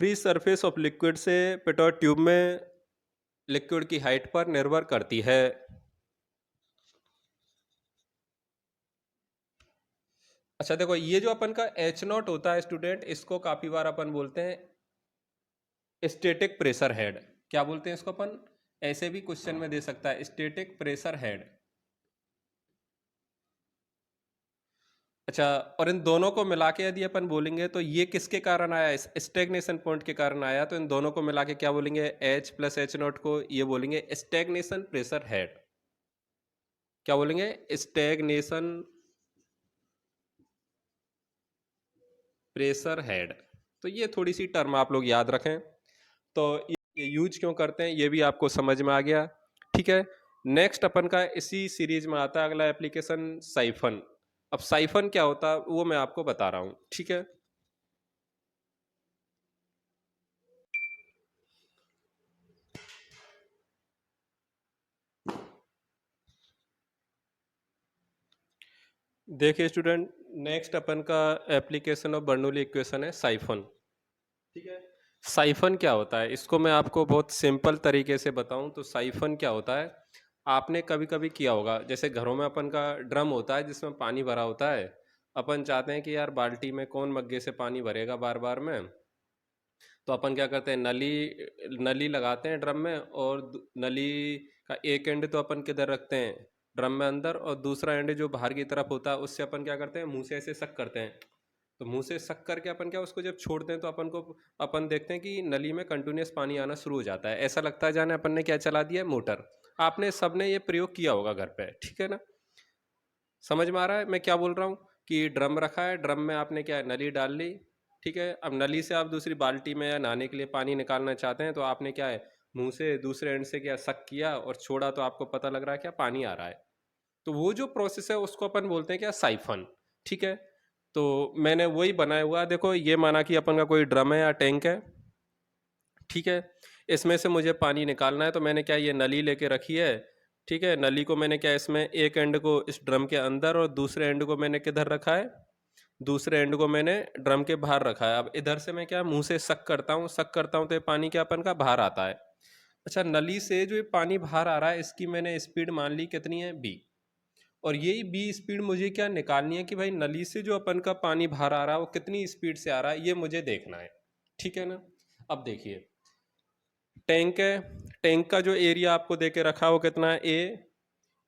free surface of liquid से पेट्रोल ट्यूब में लिक्विड की हाइट पर निर्भर करती है। अच्छा देखो ये जो अपन का एच नॉट होता है स्टूडेंट, इसको काफी बार अपन बोलते हैं स्टैटिक प्रेशर हेड। क्या बोलते हैं इसको अपन? ऐसे भी क्वेश्चन में दे सकता है स्टैटिक प्रेशर हेड। अच्छा, और इन दोनों को मिला के यदि अपन बोलेंगे तो ये किसके कारण आया, इस स्टैग्नेशन पॉइंट के कारण आया, तो इन दोनों को मिला के क्या बोलेंगे H प्लस एच नॉट को ये बोलेंगे स्टैग्नेशन प्रेशर हेड। क्या बोलेंगे? Stagnation pressure head. तो ये थोड़ी सी टर्म आप लोग याद रखें। तो ये यूज क्यों करते हैं ये भी आपको समझ में आ गया, ठीक है। नेक्स्ट अपन का इसी सीरीज में आता है अगला एप्लीकेशन साइफन। अब साइफन क्या होता है वो मैं आपको बता रहा हूं, ठीक है। देखिए स्टूडेंट, नेक्स्ट अपन का एप्लीकेशन ऑफ बर्नौली इक्वेशन है साइफन, ठीक है। साइफन क्या होता है इसको मैं आपको बहुत सिंपल तरीके से बताऊं तो साइफन क्या होता है, आपने कभी कभी किया होगा जैसे घरों में अपन का ड्रम होता है जिसमें पानी भरा होता है। अपन चाहते हैं कि यार बाल्टी में कौन मग्गे से पानी भरेगा बार बार में, तो अपन क्या करते हैं नली नली लगाते हैं ड्रम में, और नली का एक एंड तो अपन किधर रखते हैं ड्रम में अंदर, और दूसरा एंड जो बाहर की तरफ होता है उससे अपन क्या करते हैं मुंह से ऐसे सक करते हैं। तो मुंह से सक करके अपन क्या उसको जब छोड़ते हैं तो अपन देखते हैं कि नली में कंटिन्यूस पानी आना शुरू हो जाता है, ऐसा लगता है जाने अपन ने क्या चला दिया मोटर। आपने सबने ये प्रयोग किया होगा घर पे, ठीक है ना। समझ में आ रहा है मैं क्या बोल रहा हूँ? कि ड्रम रखा है, ड्रम में आपने क्या है नली डाल ली, ठीक है। अब नली से आप दूसरी बाल्टी में या नहाने के लिए पानी निकालना चाहते हैं तो आपने क्या है मुंह से दूसरे एंड से क्या सक किया और छोड़ा, तो आपको पता लग रहा है क्या पानी आ रहा है। तो वो जो प्रोसेस है उसको अपन बोलते हैं क्या साइफन, ठीक है। तो मैंने वही बनाया हुआ है, देखो ये माना कि अपन का कोई ड्रम है या टैंक है, ठीक है। इसमें से मुझे पानी निकालना है तो मैंने क्या ये नली लेके रखी है, ठीक है। नली को मैंने क्या इसमें एक एंड को इस ड्रम के अंदर और दूसरे एंड को मैंने किधर रखा है, दूसरे एंड को मैंने ड्रम के बाहर रखा है। अब इधर से मैं क्या मुंह से सक करता हूँ तो ये पानी क्या अपन का बाहर आता है। अच्छा, नली से जो ये पानी बाहर आ रहा है इसकी मैंने स्पीड मान ली कितनी है b, और यही b स्पीड मुझे क्या निकालनी है कि भाई नली से जो अपन का पानी बाहर आ रहा है वो कितनी स्पीड से आ रहा है ये मुझे देखना है, ठीक है ना। अब देखिए टैंक है, टैंक का जो एरिया आपको दे के रखा है वो कितना है a,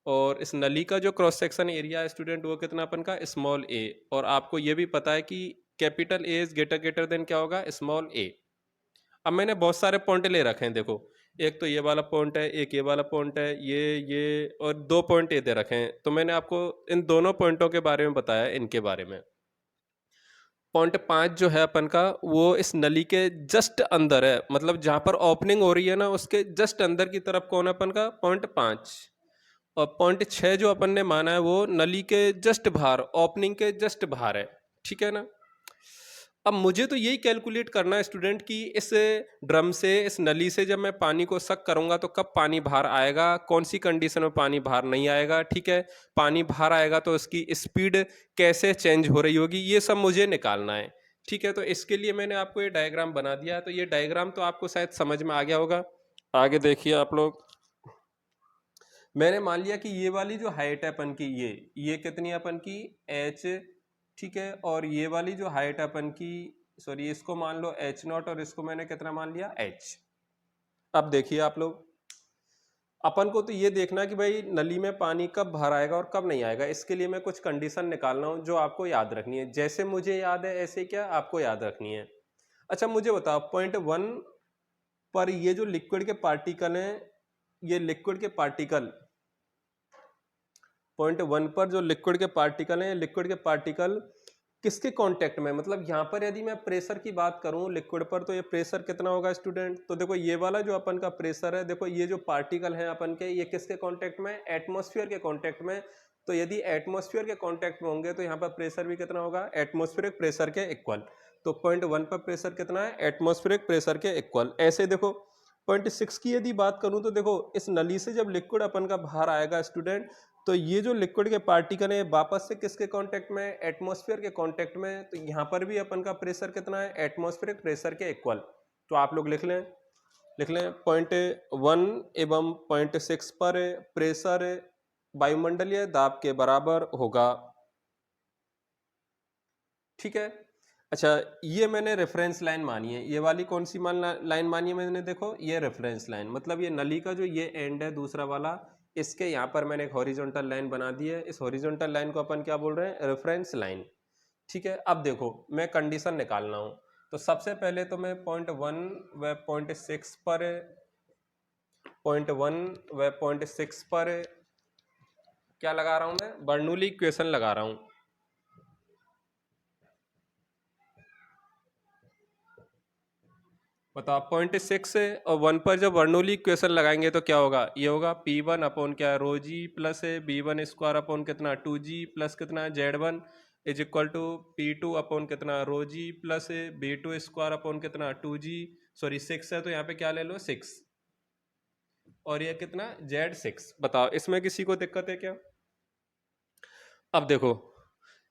और इस नली का जो क्रॉस सेक्शन एरिया है स्टूडेंट वो कितना अपन का स्मॉल a, और आपको ये भी पता है कि capital A is greater than क्या होगा स्मॉल a। अब मैंने बहुत सारे पॉइंट ले रखे हैं, देखो एक तो ये वाला पॉइंट है, एक ये वाला पॉइंट है, ये और दो पॉइंट ये दे रखे हैं। तो मैंने आपको इन दोनों पॉइंटों के बारे में बताया, इनके बारे में। पॉइंट 5 जो है अपन का वो इस नली के जस्ट अंदर है, मतलब जहां पर ओपनिंग हो रही है ना उसके जस्ट अंदर की तरफ कौन है अपन का पॉइंट 5। और पॉइंट 6 जो अपन ने माना है वो नली के जस्ट बाहर, ओपनिंग के जस्ट बाहर है, ठीक है ना। अब मुझे तो यही कैलकुलेट करना है स्टूडेंट कि इस ड्रम से, इस नली से जब मैं पानी को सक करूंगा तो कब पानी बाहर आएगा, कौन सी कंडीशन में पानी बाहर नहीं आएगा, ठीक है। पानी बाहर आएगा तो उसकी स्पीड कैसे चेंज हो रही होगी, ये सब मुझे निकालना है, ठीक है। तो इसके लिए मैंने आपको ये डायग्राम बना दिया है, तो ये डायग्राम तो आपको शायद समझ में आ गया होगा। आगे देखिए आप लोग, मैंने मान लिया कि ये वाली जो हाइट है अपन की, ये कितनी है अपन की, h, ठीक है। और ये वाली जो हाइट है अपन की, सॉरी इसको मान लो h0 और इसको मैंने कितना मान लिया, h। अब देखिए आप लोग, अपन को तो ये देखना कि भाई नली में पानी कब बाहर आएगा और कब नहीं आएगा। इसके लिए मैं कुछ कंडीशन निकालना हूं जो आपको याद रखनी है, जैसे मुझे याद है ऐसे क्या आपको याद रखनी है। अच्छा मुझे बताओ, पॉइंट 1 पर ये जो लिक्विड के पार्टिकल हैं, ये लिक्विड के पार्टिकल, पॉइंट 1 पर जो लिक्विड के पार्टिकल हैं, लिक्विड के पार्टिकल किसके कांटेक्ट में, मतलब यहाँ पर यदि मैं प्रेशर की बात करूं लिक्विड पर, तो ये प्रेशर कितना होगा स्टूडेंट। तो देखो ये वाला जो अपन का प्रेशर है, देखो ये जो पार्टिकल हैं अपन के, ये किसके कांटेक्ट में, एटमॉस्फेयर के कांटेक्ट में। तो यदि एटमॉस्फेयर के कांटेक्ट में होंगे तो यहाँ पर प्रेशर भी कितना होगा, एटमॉस्फेरिक प्रेशर के इक्वल। तो पॉइंट 1 पर प्रेशर कितना है, एटमॉस्फेरिक प्रेशर के इक्वल। ऐसे देखो पॉइंट 6 की यदि बात करूं तो देखो इस नली से जब लिक्विड अपन का बाहर आएगा स्टूडेंट, तो ये जो लिक्विड के पार्टिकल है वापस से किसके कांटेक्ट में, एटमॉस्फेयर के कांटेक्ट में। तो यहाँ पर भी अपन का प्रेशर कितना है, एटमॉस्फेरिक प्रेशर के इक्वल। तो आप लोग लिख लें पॉइंट 1 एवं पॉइंट 6 पर प्रेशर वायुमंडलीय दाब के बराबर होगा, ठीक है। अच्छा ये मैंने रेफरेंस लाइन मानी है, ये वाली कौन सी लाइन मानी है मैंने, देखो ये रेफरेंस लाइन, मतलब ये नली का जो ये एंड है दूसरा वाला, इसके यहाँ पर मैंने एक हॉरिजॉन्टल लाइन बना दी है। इस हॉरिजॉन्टल लाइन को अपन क्या बोल रहे हैं, रेफरेंस लाइन, ठीक है। अब देखो मैं कंडीशन निकालना हूं, तो सबसे पहले तो मैं पॉइंट 1 व पॉइंट 6 पर, पॉइंट 1 व पॉइंट 6 पर क्या लगा रहा हूं, मैं बर्नौली इक्वेशन लगा रहा हूं। बताओ पॉइंट 6 और 1 पर जब बर्नौली इक्वेशन लगाएंगे तो क्या होगा, ये होगा P1 अपॉन क्या, रो g plus B1 square upon कितना 2G प्लस कितना Z1 is equal to P2 upon कितना rho g plus B2 square upon कितना 2G, सॉरी 6 है तो यहाँ पे क्या ले लो 6, और ये कितना Z6। बताओ इसमें किसी को दिक्कत है क्या। अब देखो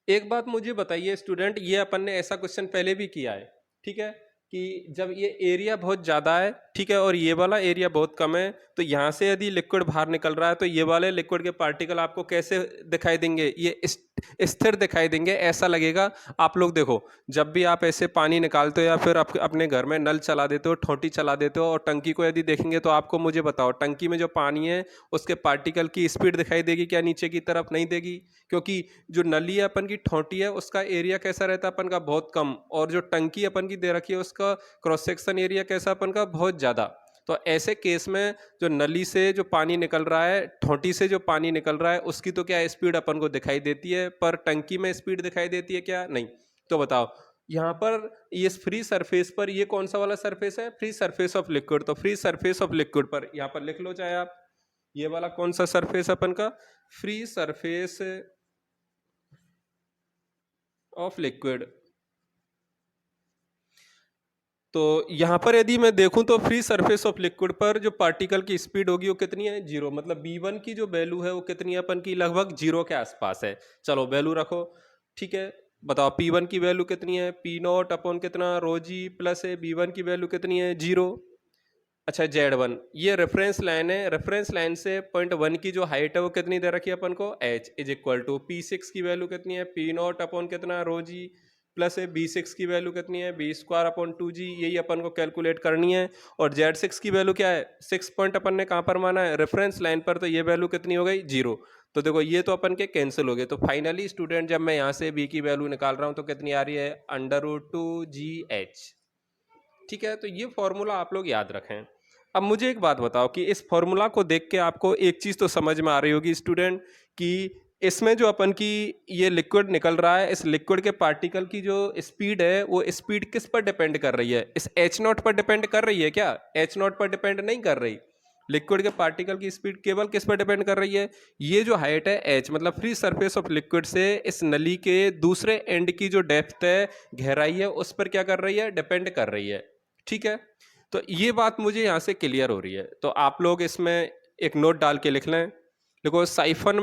एक बात मुझे बताइए स्टूडेंट, ये अपन ने ऐसा क्वेश्चन पहले भी किया है, ठीक है, कि जब ये एरिया बहुत ज़्यादा है, ठीक है, और ये वाला एरिया बहुत कम है, तो यहाँ से यदि लिक्विड बाहर निकल रहा है तो ये वाले लिक्विड के पार्टिकल आपको कैसे दिखाई देंगे, ये स्थिर दिखाई देंगे, ऐसा लगेगा। आप लोग देखो जब भी आप ऐसे पानी निकालते हो या फिर आप अपने घर में नल चला देते हो, ठोंटी चला देते हो और टंकी को यदि देखेंगे तो आपको मुझे बताओ टंकी में जो पानी है उसके पार्टिकल की स्पीड दिखाई देगी क्या, नीचे की तरफ नहीं देगी, क्योंकि जो नली है अपन की ठोंटी है उसका एरिया कैसा रहता है अपन का, बहुत कम, और जो टंकी अपन की दे रखी है उसका क्रॉस सेक्शन एरिया कैसा अपन का, बहुत ज़्यादा। तो ऐसे केस में जो नली से जो पानी निकल रहा है, ठोंटी से जो पानी निकल रहा है, उसकी तो क्या स्पीड अपन को दिखाई देती है, पर टंकी में स्पीड दिखाई देती है क्या, नहीं। तो बताओ यहाँ पर ये फ्री सरफेस पर ये कौन सा वाला सरफेस है, फ्री सरफेस ऑफ लिक्विड। तो फ्री सरफेस ऑफ लिक्विड पर यहाँ पर लिख लो चाहे आप, ये वाला कौन सा सरफेस अपन का, फ्री सरफेस ऑफ लिक्विड। तो यहाँ पर यदि मैं देखूं तो फ्री सरफेस ऑफ लिक्विड पर जो पार्टिकल की स्पीड होगी वो कितनी है, 0, मतलब B1 की जो वैल्यू है वो कितनी है अपन की, लगभग 0 के आसपास है। चलो वैल्यू रखो, ठीक है। बताओ P1 की वैल्यू कितनी है, P0 अपॉन कितना रो जी प्लस B1 की वैल्यू कितनी है, 0। अच्छा Z1 ये रेफरेंस लाइन है, रेफरेंस लाइन से पॉइंट 1 की जो हाइट है वो कितनी दे रखी है अपन को, h is equal to P6 की वैल्यू कितनी है, P0 अपॉन कितना रो जी प्लस B6 की वैल्यू कितनी है, B स्क्वायर अपॉन 2G, यही अपन को कैलकुलेट करनी है। और Z6 की वैल्यू क्या है, 6 पॉइंट अपन ने कहाँ पर माना है, रेफरेंस लाइन पर, तो ये वैल्यू कितनी हो गई, 0। तो देखो ये तो अपन के कैंसिल हो गए। तो फाइनली स्टूडेंट जब मैं यहाँ से B की वैल्यू निकाल रहा हूँ तो कितनी आ रही है, √2GH, ठीक है। तो ये फॉर्मूला आप लोग याद रखें। अब मुझे एक बात बताओ कि इस फॉर्मूला को देख के आपको एक चीज़ तो समझ में आ रही होगी स्टूडेंट, कि इसमें जो अपन की ये लिक्विड निकल रहा है, इस लिक्विड के पार्टिकल की जो स्पीड है वो स्पीड किस पर डिपेंड कर रही है, इस H0 पर डिपेंड कर रही है क्या, H0 पर डिपेंड नहीं कर रही। लिक्विड के पार्टिकल की स्पीड केवल किस पर डिपेंड कर रही है, ये जो हाइट है h, मतलब फ्री सरफेस ऑफ लिक्विड से इस नली के दूसरे एंड की जो डेप्थ है, गहराई है, उस पर क्या कर रही है, डिपेंड कर रही है। ठीक है, तो ये बात मुझे यहां से क्लियर हो रही है। तो आप लोग इसमें एक नोट डाल के लिख लें। देखो साइफन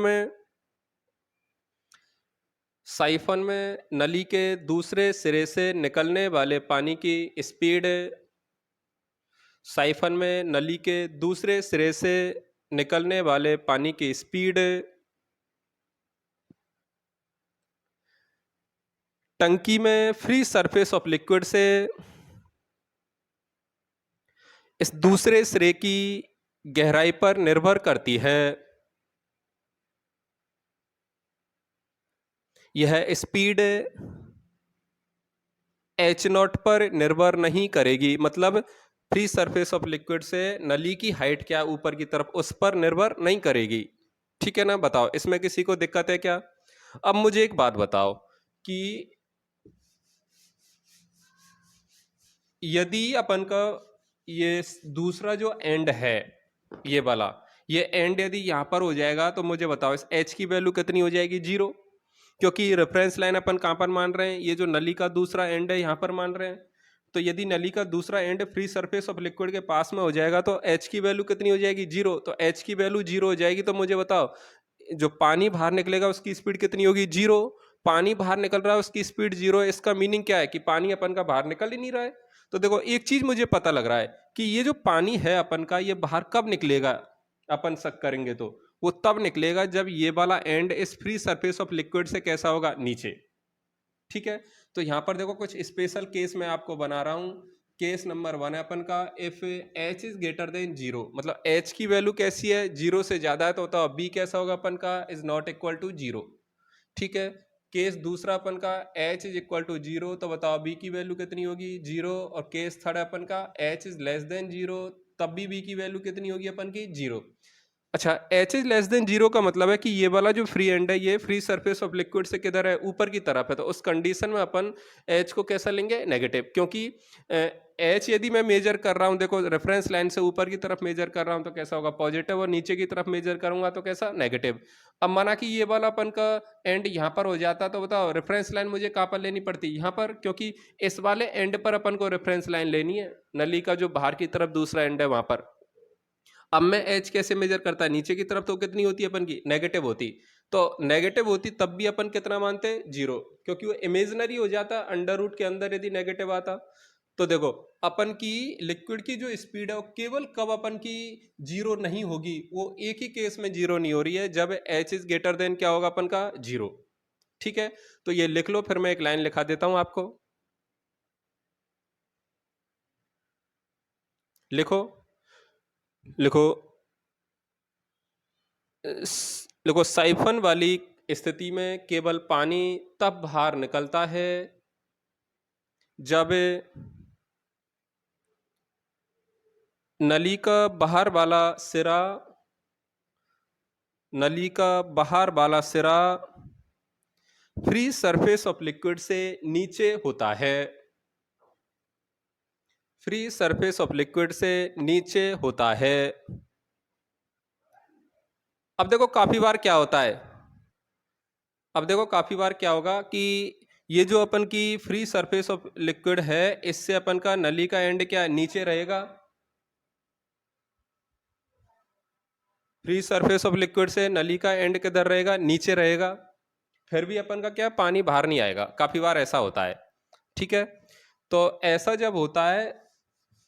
में नली के दूसरे सिरे से निकलने वाले पानी की स्पीड, साइफन में नली के दूसरे सिरे से निकलने वाले पानी की स्पीड टंकी में फ्री सरफेस ऑफ लिक्विड से इस दूसरे सिरे की गहराई पर निर्भर करती है। यह स्पीड एच नॉट पर निर्भर नहीं करेगी, मतलब फ्री सरफेस ऑफ लिक्विड से नली की हाइट क्या ऊपर की तरफ, उस पर निर्भर नहीं करेगी। ठीक है ना, बताओ इसमें किसी को दिक्कत है क्या? अब मुझे एक बात बताओ कि यदि अपन का ये दूसरा जो एंड है, ये वाला, ये एंड यदि यहां पर हो जाएगा तो मुझे बताओ इस एच की वैल्यू कितनी हो जाएगी, 0, क्योंकि रेफरेंस लाइन अपन कहां पर मान रहे हैं, ये जो नली का दूसरा एंड है यहां पर मान रहे हैं। तो यदि नली का दूसरा and free surface of liquid के पास में हो जाएगा तो एच की वैल्यू कितनी हो जाएगी, 0। तो एच की वैल्यू 0 हो जाएगी तो मुझे बताओ जो पानी बाहर निकलेगा उसकी स्पीड कितनी होगी, 0। पानी बाहर निकल रहा है उसकी स्पीड 0 है, इसका मीनिंग क्या है कि पानी अपन का बाहर निकल ही नहीं रहा है। तो देखो एक चीज मुझे पता लग रहा है कि ये जो पानी है अपन का, ये बाहर कब निकलेगा, अपन शक करेंगे तो वो तब निकलेगा जब ये वाला एंड इस फ्री सरफेस ऑफ लिक्विड से कैसा होगा, नीचे। ठीक है, तो यहां पर देखो कुछ स्पेशल केस मैं आपको बना रहा हूं। केस नंबर 1 है अपन का, if H is greater than 0, मतलब एच की वैल्यू कैसी है, 0 से ज्यादा है, तो बताओ बी कैसा होगा अपन का, इज नॉट इक्वल टू 0। ठीक है, केस दूसरा अपन का h इज इक्वल टू 0, तो बताओ b की वैल्यू कितनी होगी, 0। और केस थर्ड अपन का h इज लेस देन 0, तब भी b की वैल्यू कितनी होगी अपन की, 0। अच्छा, एच इज लेस देन 0 का मतलब है कि ये वाला जो फ्री एंड है ये फ्री सरफेस ऑफ लिक्विड से किधर है, ऊपर की तरफ है। तो उस कंडीशन में अपन एच को कैसा लेंगे, नेगेटिव, क्योंकि एच यदि मैं मेजर कर रहा हूं, देखो रेफरेंस लाइन से ऊपर की तरफ मेजर कर रहा हूं तो कैसा होगा, पॉजिटिव, और नीचे की तरफ मेजर करूंगा तो कैसा, नेगेटिव। अब माना कि ये वाला अपन का एंड यहां पर हो जाता तो बताओ रेफरेंस लाइन मुझे कहां पर लेनी पड़ती, यहां पर, क्योंकि इस वाले एंड पर अपन को रेफरेंस लाइन लेनी है, नली का जो बाहर की तरफ दूसरा एंड है वहां पर। अब मैं एच कैसे मेजर करता है, नीचे की तरफ तो कितनी होती है अपन की, नेगेटिव होती। तो नेगेटिव होती तब भी अपन कितना मानते हैं, 0, क्योंकि वो इमेजनरी हो जाता अंडर रूट के अंदर यदि नेगेटिव आता। तो देखो अपन की लिक्विड की जो स्पीड है वो केवल कब अपन की 0 नहीं होगी, वो एक ही केस में 0 नहीं हो रही है, जब एच इज ग्रेटर देन क्या होगा अपन का, 0। ठीक है, तो ये लिख लो, फिर मैं एक लाइन लिखा देता हूं आपको, लिखो, लिखो, देखो साइफन वाली स्थिति में केवल पानी तब बाहर निकलता है जब नली का बाहर वाला सिरा, नली का बाहर वाला सिरा फ्री सरफेस ऑफ लिक्विड से नीचे होता है, फ्री सरफेस ऑफ लिक्विड से नीचे होता है। अब देखो काफी बार क्या होता है, अब देखो काफी बार क्या होगा कि ये जो अपन की फ्री सरफेस ऑफ लिक्विड है, इससे अपन का नली का एंड क्या नीचे रहेगा, फ्री सरफेस ऑफ लिक्विड से नली का एंड किधर रहेगा, नीचे रहेगा, फिर भी अपन का क्या पानी बाहर नहीं आएगा, काफी बार ऐसा होता है। ठीक है, तो ऐसा जब होता है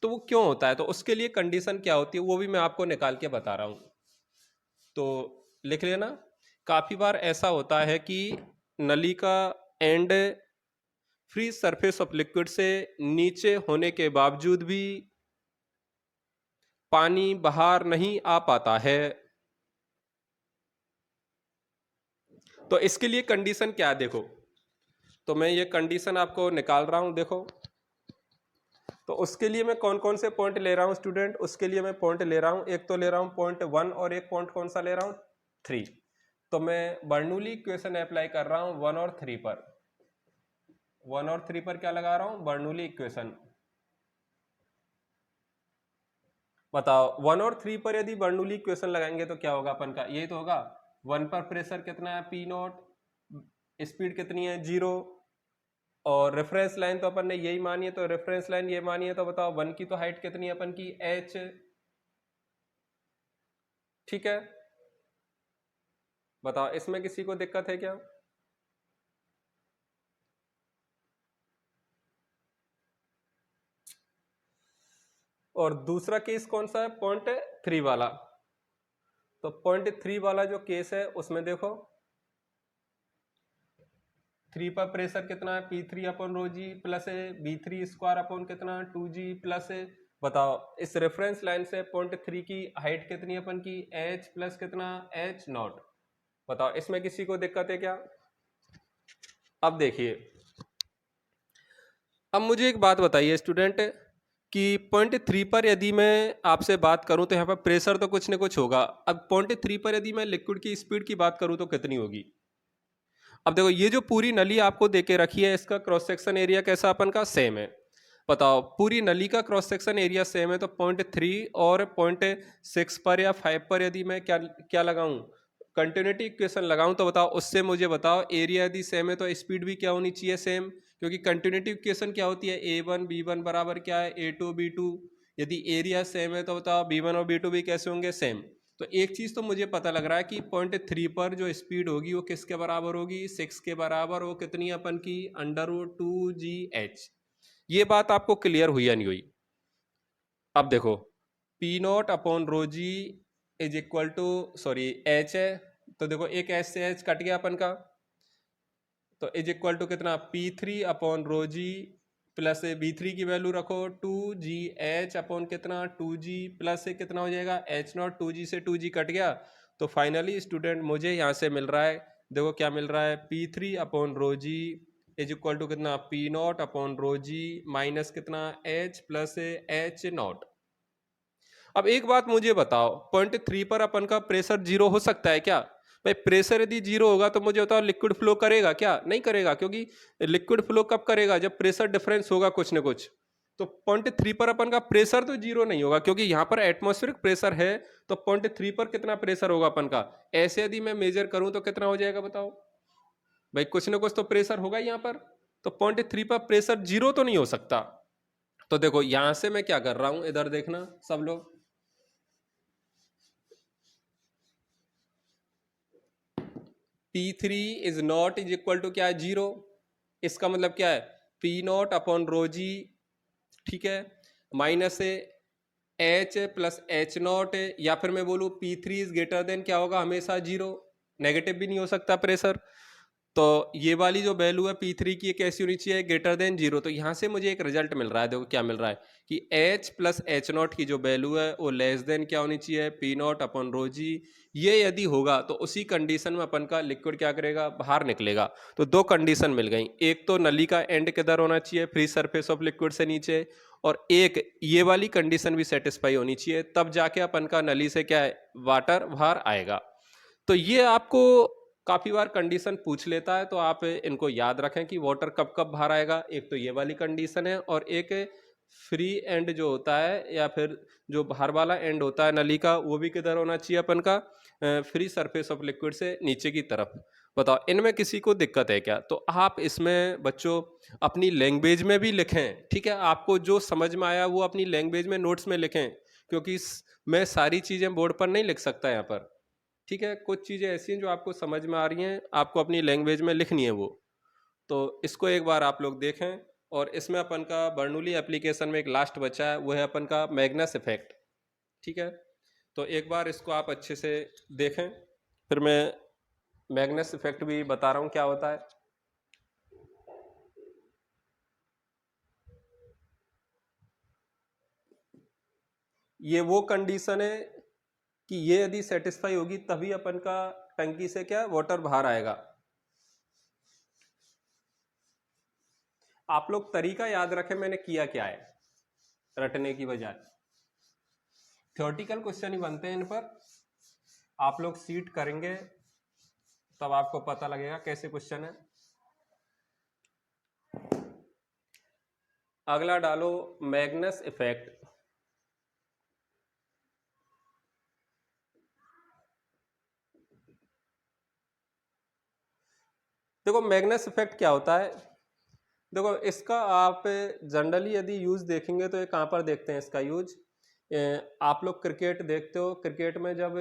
तो वो क्यों होता है, तो उसके लिए कंडीशन क्या होती है वो भी मैं आपको निकाल के बता रहा हूं, तो लिख लेना। काफी बार ऐसा होता है कि नली का and free surface of liquid से नीचे होने के बावजूद भी पानी बाहर नहीं आ पाता है। तो इसके लिए कंडीशन क्या है, देखो, तो मैं ये कंडीशन आपको निकाल रहा हूं, देखो। तो उसके लिए मैं कौन कौन से पॉइंट ले रहा हूं स्टूडेंट, उसके लिए मैं पॉइंट ले रहा हूं, एक तो ले रहा हूं पॉइंट 1 और एक पॉइंट कौन सा ले रहा हूं, 3। तो मैं बर्नौली इक्वेशन अप्लाई कर रहा हूं 1 और 3 पर, 1 और 3 पर क्या लगा रहा हूं, बर्नौली इक्वेशन। बताओ 1 और 3 पर यदि बर्नौली इक्वेशन लगाएंगे तो क्या होगा अपन का, यही तो होगा। 1 पर प्रेशर कितना है पी नॉट, स्पीड कितनी है 0, और रेफरेंस लाइन तो अपन ने यही मानी है, तो रेफरेंस लाइन ये मानी है, तो बताओ 1 की तो हाइट कितनी है अपन की h, ठीक है। बताओ इसमें किसी को दिक्कत है क्या? और दूसरा केस कौन सा है, 0.3 वाला। तो 0.3 वाला जो केस है उसमें देखो 3 पर प्रेशर कितना है P three upon rho g plus है बी थ्री स्क्वायर अपॉन कितना 2g प्लस है। बताओ इस रेफरेंस लाइन से 0.3 की हाइट कितनी है अपन की h प्लस कितना h नॉट। बताओ इसमें किसी को दिक्कत है क्या? अब देखिए, अब मुझे एक बात बताइए स्टूडेंट कि 0.3 पर यदि मैं आपसे बात करूं तो यहाँ पर प्रेशर तो कुछ न कुछ होगा। अब 0.3 पर यदि मैं लिक्विड की स्पीड की बात करूं तो कितनी होगी? अब देखो ये जो पूरी नली आपको देके रखी है इसका क्रॉस सेक्शन एरिया कैसा अपन का सेम है। बताओ पूरी नली का क्रॉस सेक्शन एरिया सेम है, तो 0.3 और 0.6 पर या 5 पर यदि मैं क्या क्या लगाऊं, कंटिन्यूटी इक्वेशन लगाऊं, तो बताओ उससे मुझे बताओ एरिया यदि सेम है तो स्पीड भी क्या होनी चाहिए सेम, क्योंकि कंटिन्यूटी इक्वेशन क्या होती है a1 b1 बराबर क्या है a2 b2। यदि एरिया सेम है तो बताओ b1 और b2 भी कैसे होंगे सेम। तो एक चीज तो मुझे पता लग रहा है कि 0.3 पर जो स्पीड होगी वो किसके बराबर होगी 6 के बराबर, वो कितनी अपन की √2gh। ये बात आपको क्लियर हुई या नहीं हुई? अब देखो p naught upon rho g is equal to, sorry h है, तो देखो एक एच से एच कट गया अपन का, तो इज इक्वल टू कितना P three upon rho g plus B three की वैल्यू रखो 2gh अपॉन कितना 2g प्लस से कितना हो जाएगा h नॉट, 2g से 2g कट गया। तो फाइनली स्टूडेंट मुझे यहाँ से मिल रहा है, देखो क्या मिल रहा है P three upon rho g is equal to कितना P naught upon rho g minus कितना h प्लस h नॉट। अब एक बात मुझे बताओ 0.3 पर अपन का प्रेशर जीरो हो सकता है क्या? भाई प्रेशर यदि जीरो होगा तो मुझे बताओ लिक्विड फ्लो करेगा क्या? नहीं करेगा, क्योंकि लिक्विड फ्लो कब करेगा जब प्रेशर डिफरेंस होगा कुछ ना कुछ। तो 0.3 पर अपन का प्रेशर तो जीरो नहीं होगा, क्योंकि यहाँ पर एटमॉस्फेरिक प्रेशर है, तो 0.3 पर कितना प्रेशर होगा अपन का, ऐसे यदि मैं मेजर करूं तो कितना हो जाएगा बताओ भाई, कुछ ना कुछ तो प्रेशर होगा यहाँ पर। तो 0.3 पर प्रेशर जीरो तो नहीं हो सकता। तो देखो यहां से मैं क्या कर रहा हूं, इधर देखना सब लोग, P3 is naught is equal to क्या है जीरो। इसका मतलब क्या है p naught upon rho g, ठीक है, माइनस है एच प्लस एच नॉट, या फिर मैं बोलूँ P3 इज ग्रेटर देन क्या होगा हमेशा जीरो, नेगेटिव भी नहीं हो सकता प्रेशर। तो ये वाली जो वैल्यू है P3 की कैसी होनी चाहिए ग्रेटर देन जीरो। तो यहाँ से मुझे एक रिजल्ट मिल रहा है, देखो क्या मिल रहा है कि H प्लस एच नॉट की जो वैल्यू है वो लेस देन क्या होनी चाहिए पी नॉट अपॉन रो जी। ये यदि होगा तो उसी कंडीशन में अपन का लिक्विड क्या करेगा बाहर निकलेगा। तो दो कंडीशन मिल गई, एक तो नली का एंड किधर होना चाहिए फ्री सरफेस ऑफ लिक्विड से नीचे, और एक ये वाली कंडीशन भी सेटिस्फाई होनी चाहिए, तब जाके अपन का नली से क्या है वाटर बाहर आएगा। तो ये आपको काफी बार कंडीशन पूछ लेता है, तो आप इनको याद रखें कि वाटर कब कब बाहर आएगा। एक तो ये वाली कंडीशन है, और एक फ्री एंड जो होता है या फिर जो बाहर वाला एंड होता है नली का, वो भी किधर होना चाहिए अपन का फ्री सरफेस ऑफ लिक्विड से नीचे की तरफ। बताओ इनमें किसी को दिक्कत है क्या? तो आप इसमें बच्चों अपनी लैंग्वेज में भी लिखें, ठीक है, आपको जो समझ में आया वो अपनी लैंग्वेज में नोट्स में लिखें, क्योंकि मैं सारी चीजें बोर्ड पर नहीं लिख सकता यहाँ पर, ठीक है। कुछ चीज़ें ऐसी हैं जो आपको समझ में आ रही हैं, आपको अपनी लैंग्वेज में लिखनी है वो। तो इसको एक बार आप लोग देखें। और इसमें अपन का बर्नौली एप्लीकेशन में एक लास्ट बचा है, वो है अपन का मैग्नस इफेक्ट, ठीक है। तो एक बार इसको आप अच्छे से देखें, फिर मैं मैग्नस इफेक्ट भी बता रहा हूँ क्या होता है। ये वो कंडीशन है कि ये यदि सेटिस्फाई होगी तभी अपन का टंकी से क्या वाटर बाहर आएगा। आप लोग तरीका याद रखें मैंने किया क्या है रटने की बजाय। थ्योरेटिकल क्वेश्चन ही बनते हैं इन पर, आप लोग सीट करेंगे तब आपको पता लगेगा कैसे क्वेश्चन है। अगला डालो मैग्नस इफेक्ट। देखो मैग्नेस इफेक्ट क्या होता है, देखो इसका आप जनरली यदि यूज देखेंगे तो ये कहाँ पर देखते हैं इसका यूज, आप लोग क्रिकेट देखते हो, क्रिकेट में जब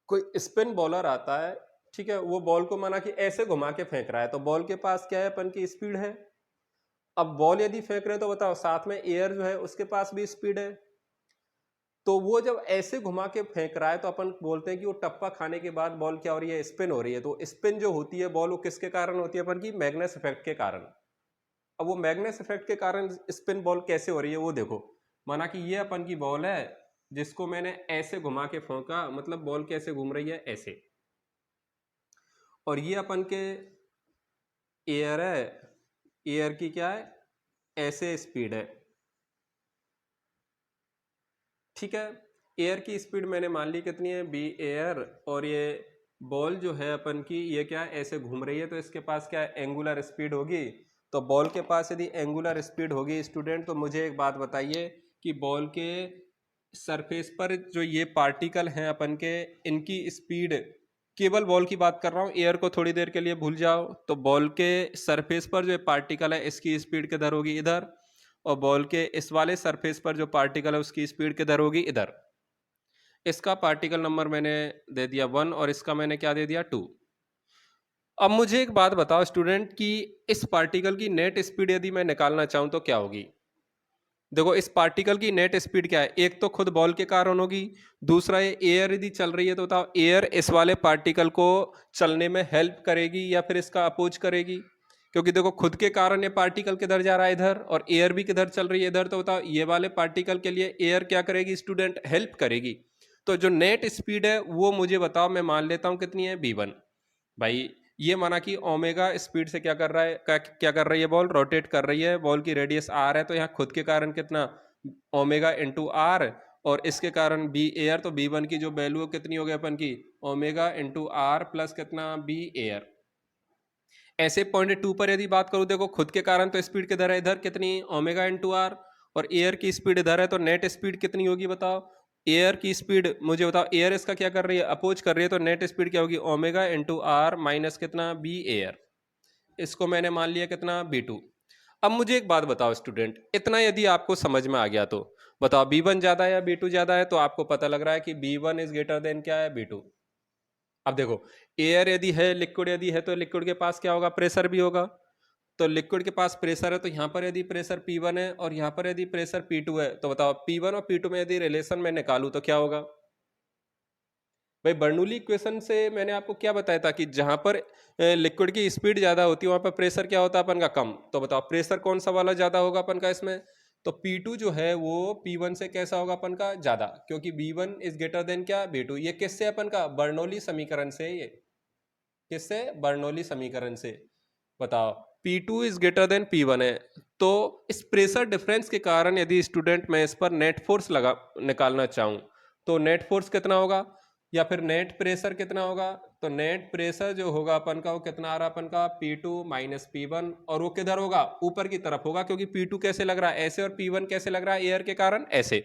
कोई स्पिन बॉलर आता है, ठीक है, वो बॉल को माना कि ऐसे घुमा के फेंक रहा है, तो बॉल के पास क्या है, अपन की स्पीड है। अब बॉल यदि फेंक रहे हैं तो बताओ साथ में एयर जो है उसके पास भी स्पीड है, तो वो जब ऐसे घुमा के फेंक रहा है तो अपन बोलते हैं कि वो टप्पा खाने के बाद बॉल क्या हो रही है, स्पिन हो रही है। तो स्पिन जो होती है बॉल, वो किसके कारण होती है, अपन की मैग्नेस इफेक्ट के कारण। अब वो मैग्नेस इफेक्ट के कारण स्पिन बॉल कैसे हो रही है वो देखो, माना कि ये अपन की बॉल है जिसको मैंने ऐसे घुमा के फेंका, मतलब बॉल कैसे घूम रही है, ऐसे। और ये अपन के एयर है, एयर की क्या है, ऐसे स्पीड है, ठीक है। एयर की स्पीड मैंने मान ली कितनी है, बी एयर, और ये बॉल जो है अपन की ये क्या है, ऐसे घूम रही है, तो इसके पास क्या है, एंगुलर स्पीड होगी। तो बॉल के पास यदि एंगुलर स्पीड होगी स्टूडेंट, तो मुझे एक बात बताइए कि बॉल के सरफेस पर जो ये पार्टिकल हैं अपन के, इनकी स्पीड, केवल बॉल की बात कर रहा हूँ, एयर को थोड़ी देर के लिए भूल जाओ, तो बॉल के सरफेस पर जो पार्टिकल है इसकी स्पीड किधर होगी, इधर, और बॉल के इस वाले सरफेस पर जो पार्टिकल है उसकी स्पीड किधर होगी, इधर। इसका पार्टिकल नंबर मैंने दे दिया 1 और इसका मैंने क्या दे दिया 2। अब मुझे एक बात बताओ स्टूडेंट कि इस पार्टिकल की नेट स्पीड यदि मैं निकालना चाहूं तो क्या होगी। देखो इस पार्टिकल की नेट स्पीड क्या है, एक तो खुद बॉल के कारण होगी, दूसरा ये एयर यदि चल रही है तो बताओ एयर इस वाले पार्टिकल को चलने में हेल्प करेगी या फिर इसका अपोज करेगी, क्योंकि देखो खुद के कारण ये पार्टिकल किधर जा रहा है, इधर, और एयर भी किधर चल रही है, इधर। तो बताओ ये वाले पार्टिकल के लिए एयर क्या करेगी स्टूडेंट, हेल्प करेगी। तो जो नेट स्पीड है वो मुझे बताओ, मैं मान लेता हूं कितनी है, v1। भाई ये माना कि ओमेगा स्पीड से क्या कर रहा है, क्या कर रही है, बॉल रोटेट कर रही है, बॉल की रेडियस आर है, तो यहाँ खुद के कारण कितना, ओमेगा इंटू आर, और इसके कारण बी एयर, तो बी वन की जो वैल्यू कितनी हो गई अपन की, ओमेगा इंटू आर प्लस कितना, बी एयर। ऐसे पॉइंट 2 पर यदि बात करूं, देखो खुद के कारण तो स्पीड किधर है, इधर, कितनी, ओमेगा इंटू आर, और एयर की स्पीड इधर है, तो नेट स्पीड कितनी होगी बताओ। एयर की स्पीड मुझे बताओ, एयर इसका क्या कर रही है, अपोज कर रही है, तो नेट स्पीड क्या होगी, ओमेगा इंटू आर माइनस कितना, बी एयर। इसको मैंने मान लिया कितना, b2। अब मुझे एक बात बताओ स्टूडेंट, इतना यदि आपको समझ में आ गया तो बताओ b1 ज्यादा है या b2 ज्यादा है, तो आपको पता लग रहा है कि b1 इज ग्रेटर देन क्या है, b2। अब देखो एयर यदि है, लिक्विड यदि है, तो लिक्विड के पास क्या होगा, प्रेशर भी होगा। तो लिक्विड के पास प्रेशर है, तो यहाँ पर यदि प्रेशर P1 है और यहाँ पर यदि प्रेशर P2 है, तो बताओ P1 और P2 में यदि रिलेशन में निकालूं तो क्या होगा। भाई बर्नौली इक्वेशन से मैंने आपको क्या बताया था कि जहां पर लिक्विड की स्पीड ज्यादा होती है वहां पर प्रेशर क्या होता है अपन का, कम। तो बताओ प्रेशर कौन सा वाला ज्यादा होगा अपन का इसमें, तो P2 जो है वो P1 से कैसा होगा अपन का, ज्यादा, क्योंकि B1 इज ग्रेटर देन क्या, B2। ये किससे अपन का, बर्नौली समीकरण से, ये किससे, बर्नौली समीकरण से। बताओ P2 is greater than P1 है, तो इस प्रेशर डिफरेंस के कारण यदि स्टूडेंट मैं इस पर नेट फोर्स लगा निकालना चाहूं, तो नेट फोर्स कितना होगा, या फिर नेट प्रेशर कितना होगा। तो नेट प्रेशर जो होगा अपन का वो कितना आ रहा है अपन का, P2 माइनस P1, और वो किधर होगा, ऊपर की तरफ होगा, क्योंकि P2 कैसे लग रहा है, ऐसे, और P1 कैसे लग रहा है, एयर के कारण ऐसे,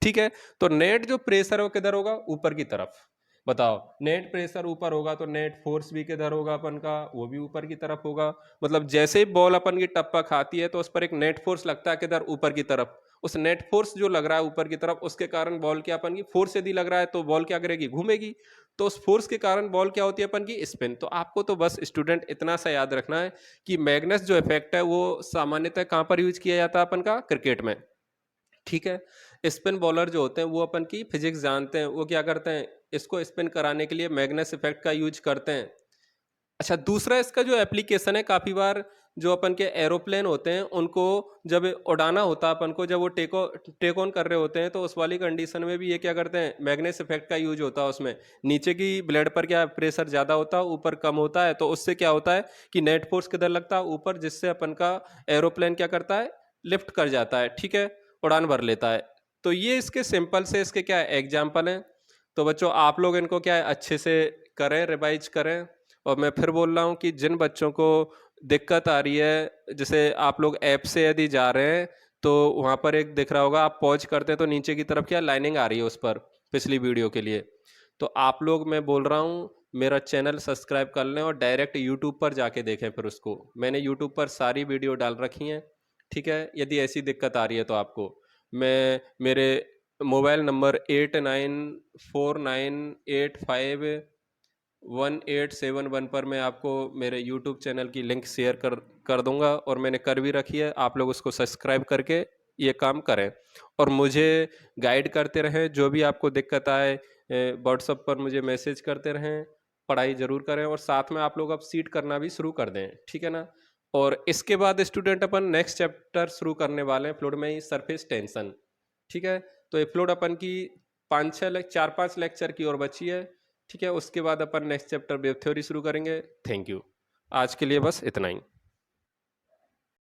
ठीक है। तो नेट जो प्रेशर है वो किधर होगा, ऊपर की तरफ। बताओ नेट प्रेशर ऊपर होगा तो नेट फोर्स भी किधर होगा अपन का, वो भी ऊपर की तरफ होगा। मतलब जैसे ही बॉल अपन की टप्पा खाती है तो उस पर एक नेट फोर्स लगता है किधर, ऊपर की तरफ। उस नेट फोर्स जो लग रहा है ऊपर की तरफ, उसके कारण बॉल क्या अपन की फोर्स यदि लग रहा है तो बॉल क्या करेगी, घूमेगी। तो उस फोर्स के कारण बॉल क्या होती है अपन की, स्पिन। तो आपको तो बस स्टूडेंट इतना सा याद रखना है कि मैग्नेस जो इफेक्ट है वो सामान्यतः कहां पर यूज किया जाता है अपन का, क्रिकेट में, ठीक है। स्पिन बॉलर जो होते हैं वो अपन की फिजिक्स जानते हैं, वो क्या करते हैं, इसको स्पिन कराने के लिए मैग्नेस इफेक्ट का यूज करते हैं। अच्छा दूसरा इसका जो एप्लीकेशन है, काफी बार जो अपन के एरोप्लेन होते हैं उनको जब उड़ाना होता है अपन को, जब वो टेक ऑन कर रहे होते हैं, तो उस वाली कंडीशन में भी ये क्या करते हैं, मैग्नेस इफेक्ट का यूज होता है उसमें। नीचे की ब्लेड पर क्या प्रेशर ज्यादा होता है, ऊपर कम होता है, तो उससे क्या होता है कि नेट फोर्स किधर लगता है, ऊपर, जिससे अपन का एरोप्लेन क्या करता है, लिफ्ट कर जाता है, ठीक है, उड़ान भर लेता है। तो ये इसके सिंपल से इसके क्या एग्जाम्पल हैं। तो बच्चों आप लोग इनको क्या है अच्छे से करें, रिवाइज करें। और मैं फिर बोल रहा हूँ कि जिन बच्चों को दिक्कत आ रही है, जैसे आप लोग ऐप से यदि जा रहे हैं तो वहाँ पर एक दिख रहा होगा, आप पॉज करते हैं तो नीचे की तरफ क्या लाइनिंग आ रही है उस पर, पिछली वीडियो के लिए। तो आप लोग, मैं बोल रहा हूँ मेरा चैनल सब्सक्राइब कर लें और डायरेक्ट यूट्यूब पर जाके देखें फिर उसको। मैंने यूट्यूब पर सारी वीडियो डाल रखी हैं, ठीक है? यदि ऐसी दिक्कत आ रही है तो आपको, मैं मेरे मोबाइल नंबर 8949851871 पर मैं आपको मेरे यूट्यूब चैनल की लिंक शेयर कर दूंगा, और मैंने कर भी रखी है। आप लोग उसको सब्सक्राइब करके ये काम करें और मुझे गाइड करते रहें। जो भी आपको दिक्कत आए व्हाट्सएप पर मुझे मैसेज करते रहें। पढ़ाई ज़रूर करें और साथ में आप लोग अब सीट करना भी शुरू कर दें, ठीक है ना? और इसके बाद स्टूडेंट अपन नेक्स्ट चैप्टर शुरू करने वाले हैं फ्लूइड में ही, सरफेस टेंशन, ठीक है? तो ये फ्लूइड अपन की 4-5 लेक्चर की और बची है, ठीक है? उसके बाद अपन नेक्स्ट चैप्टर वेव थ्योरी शुरू करेंगे। Thank you. आज के लिए बस इतना ही।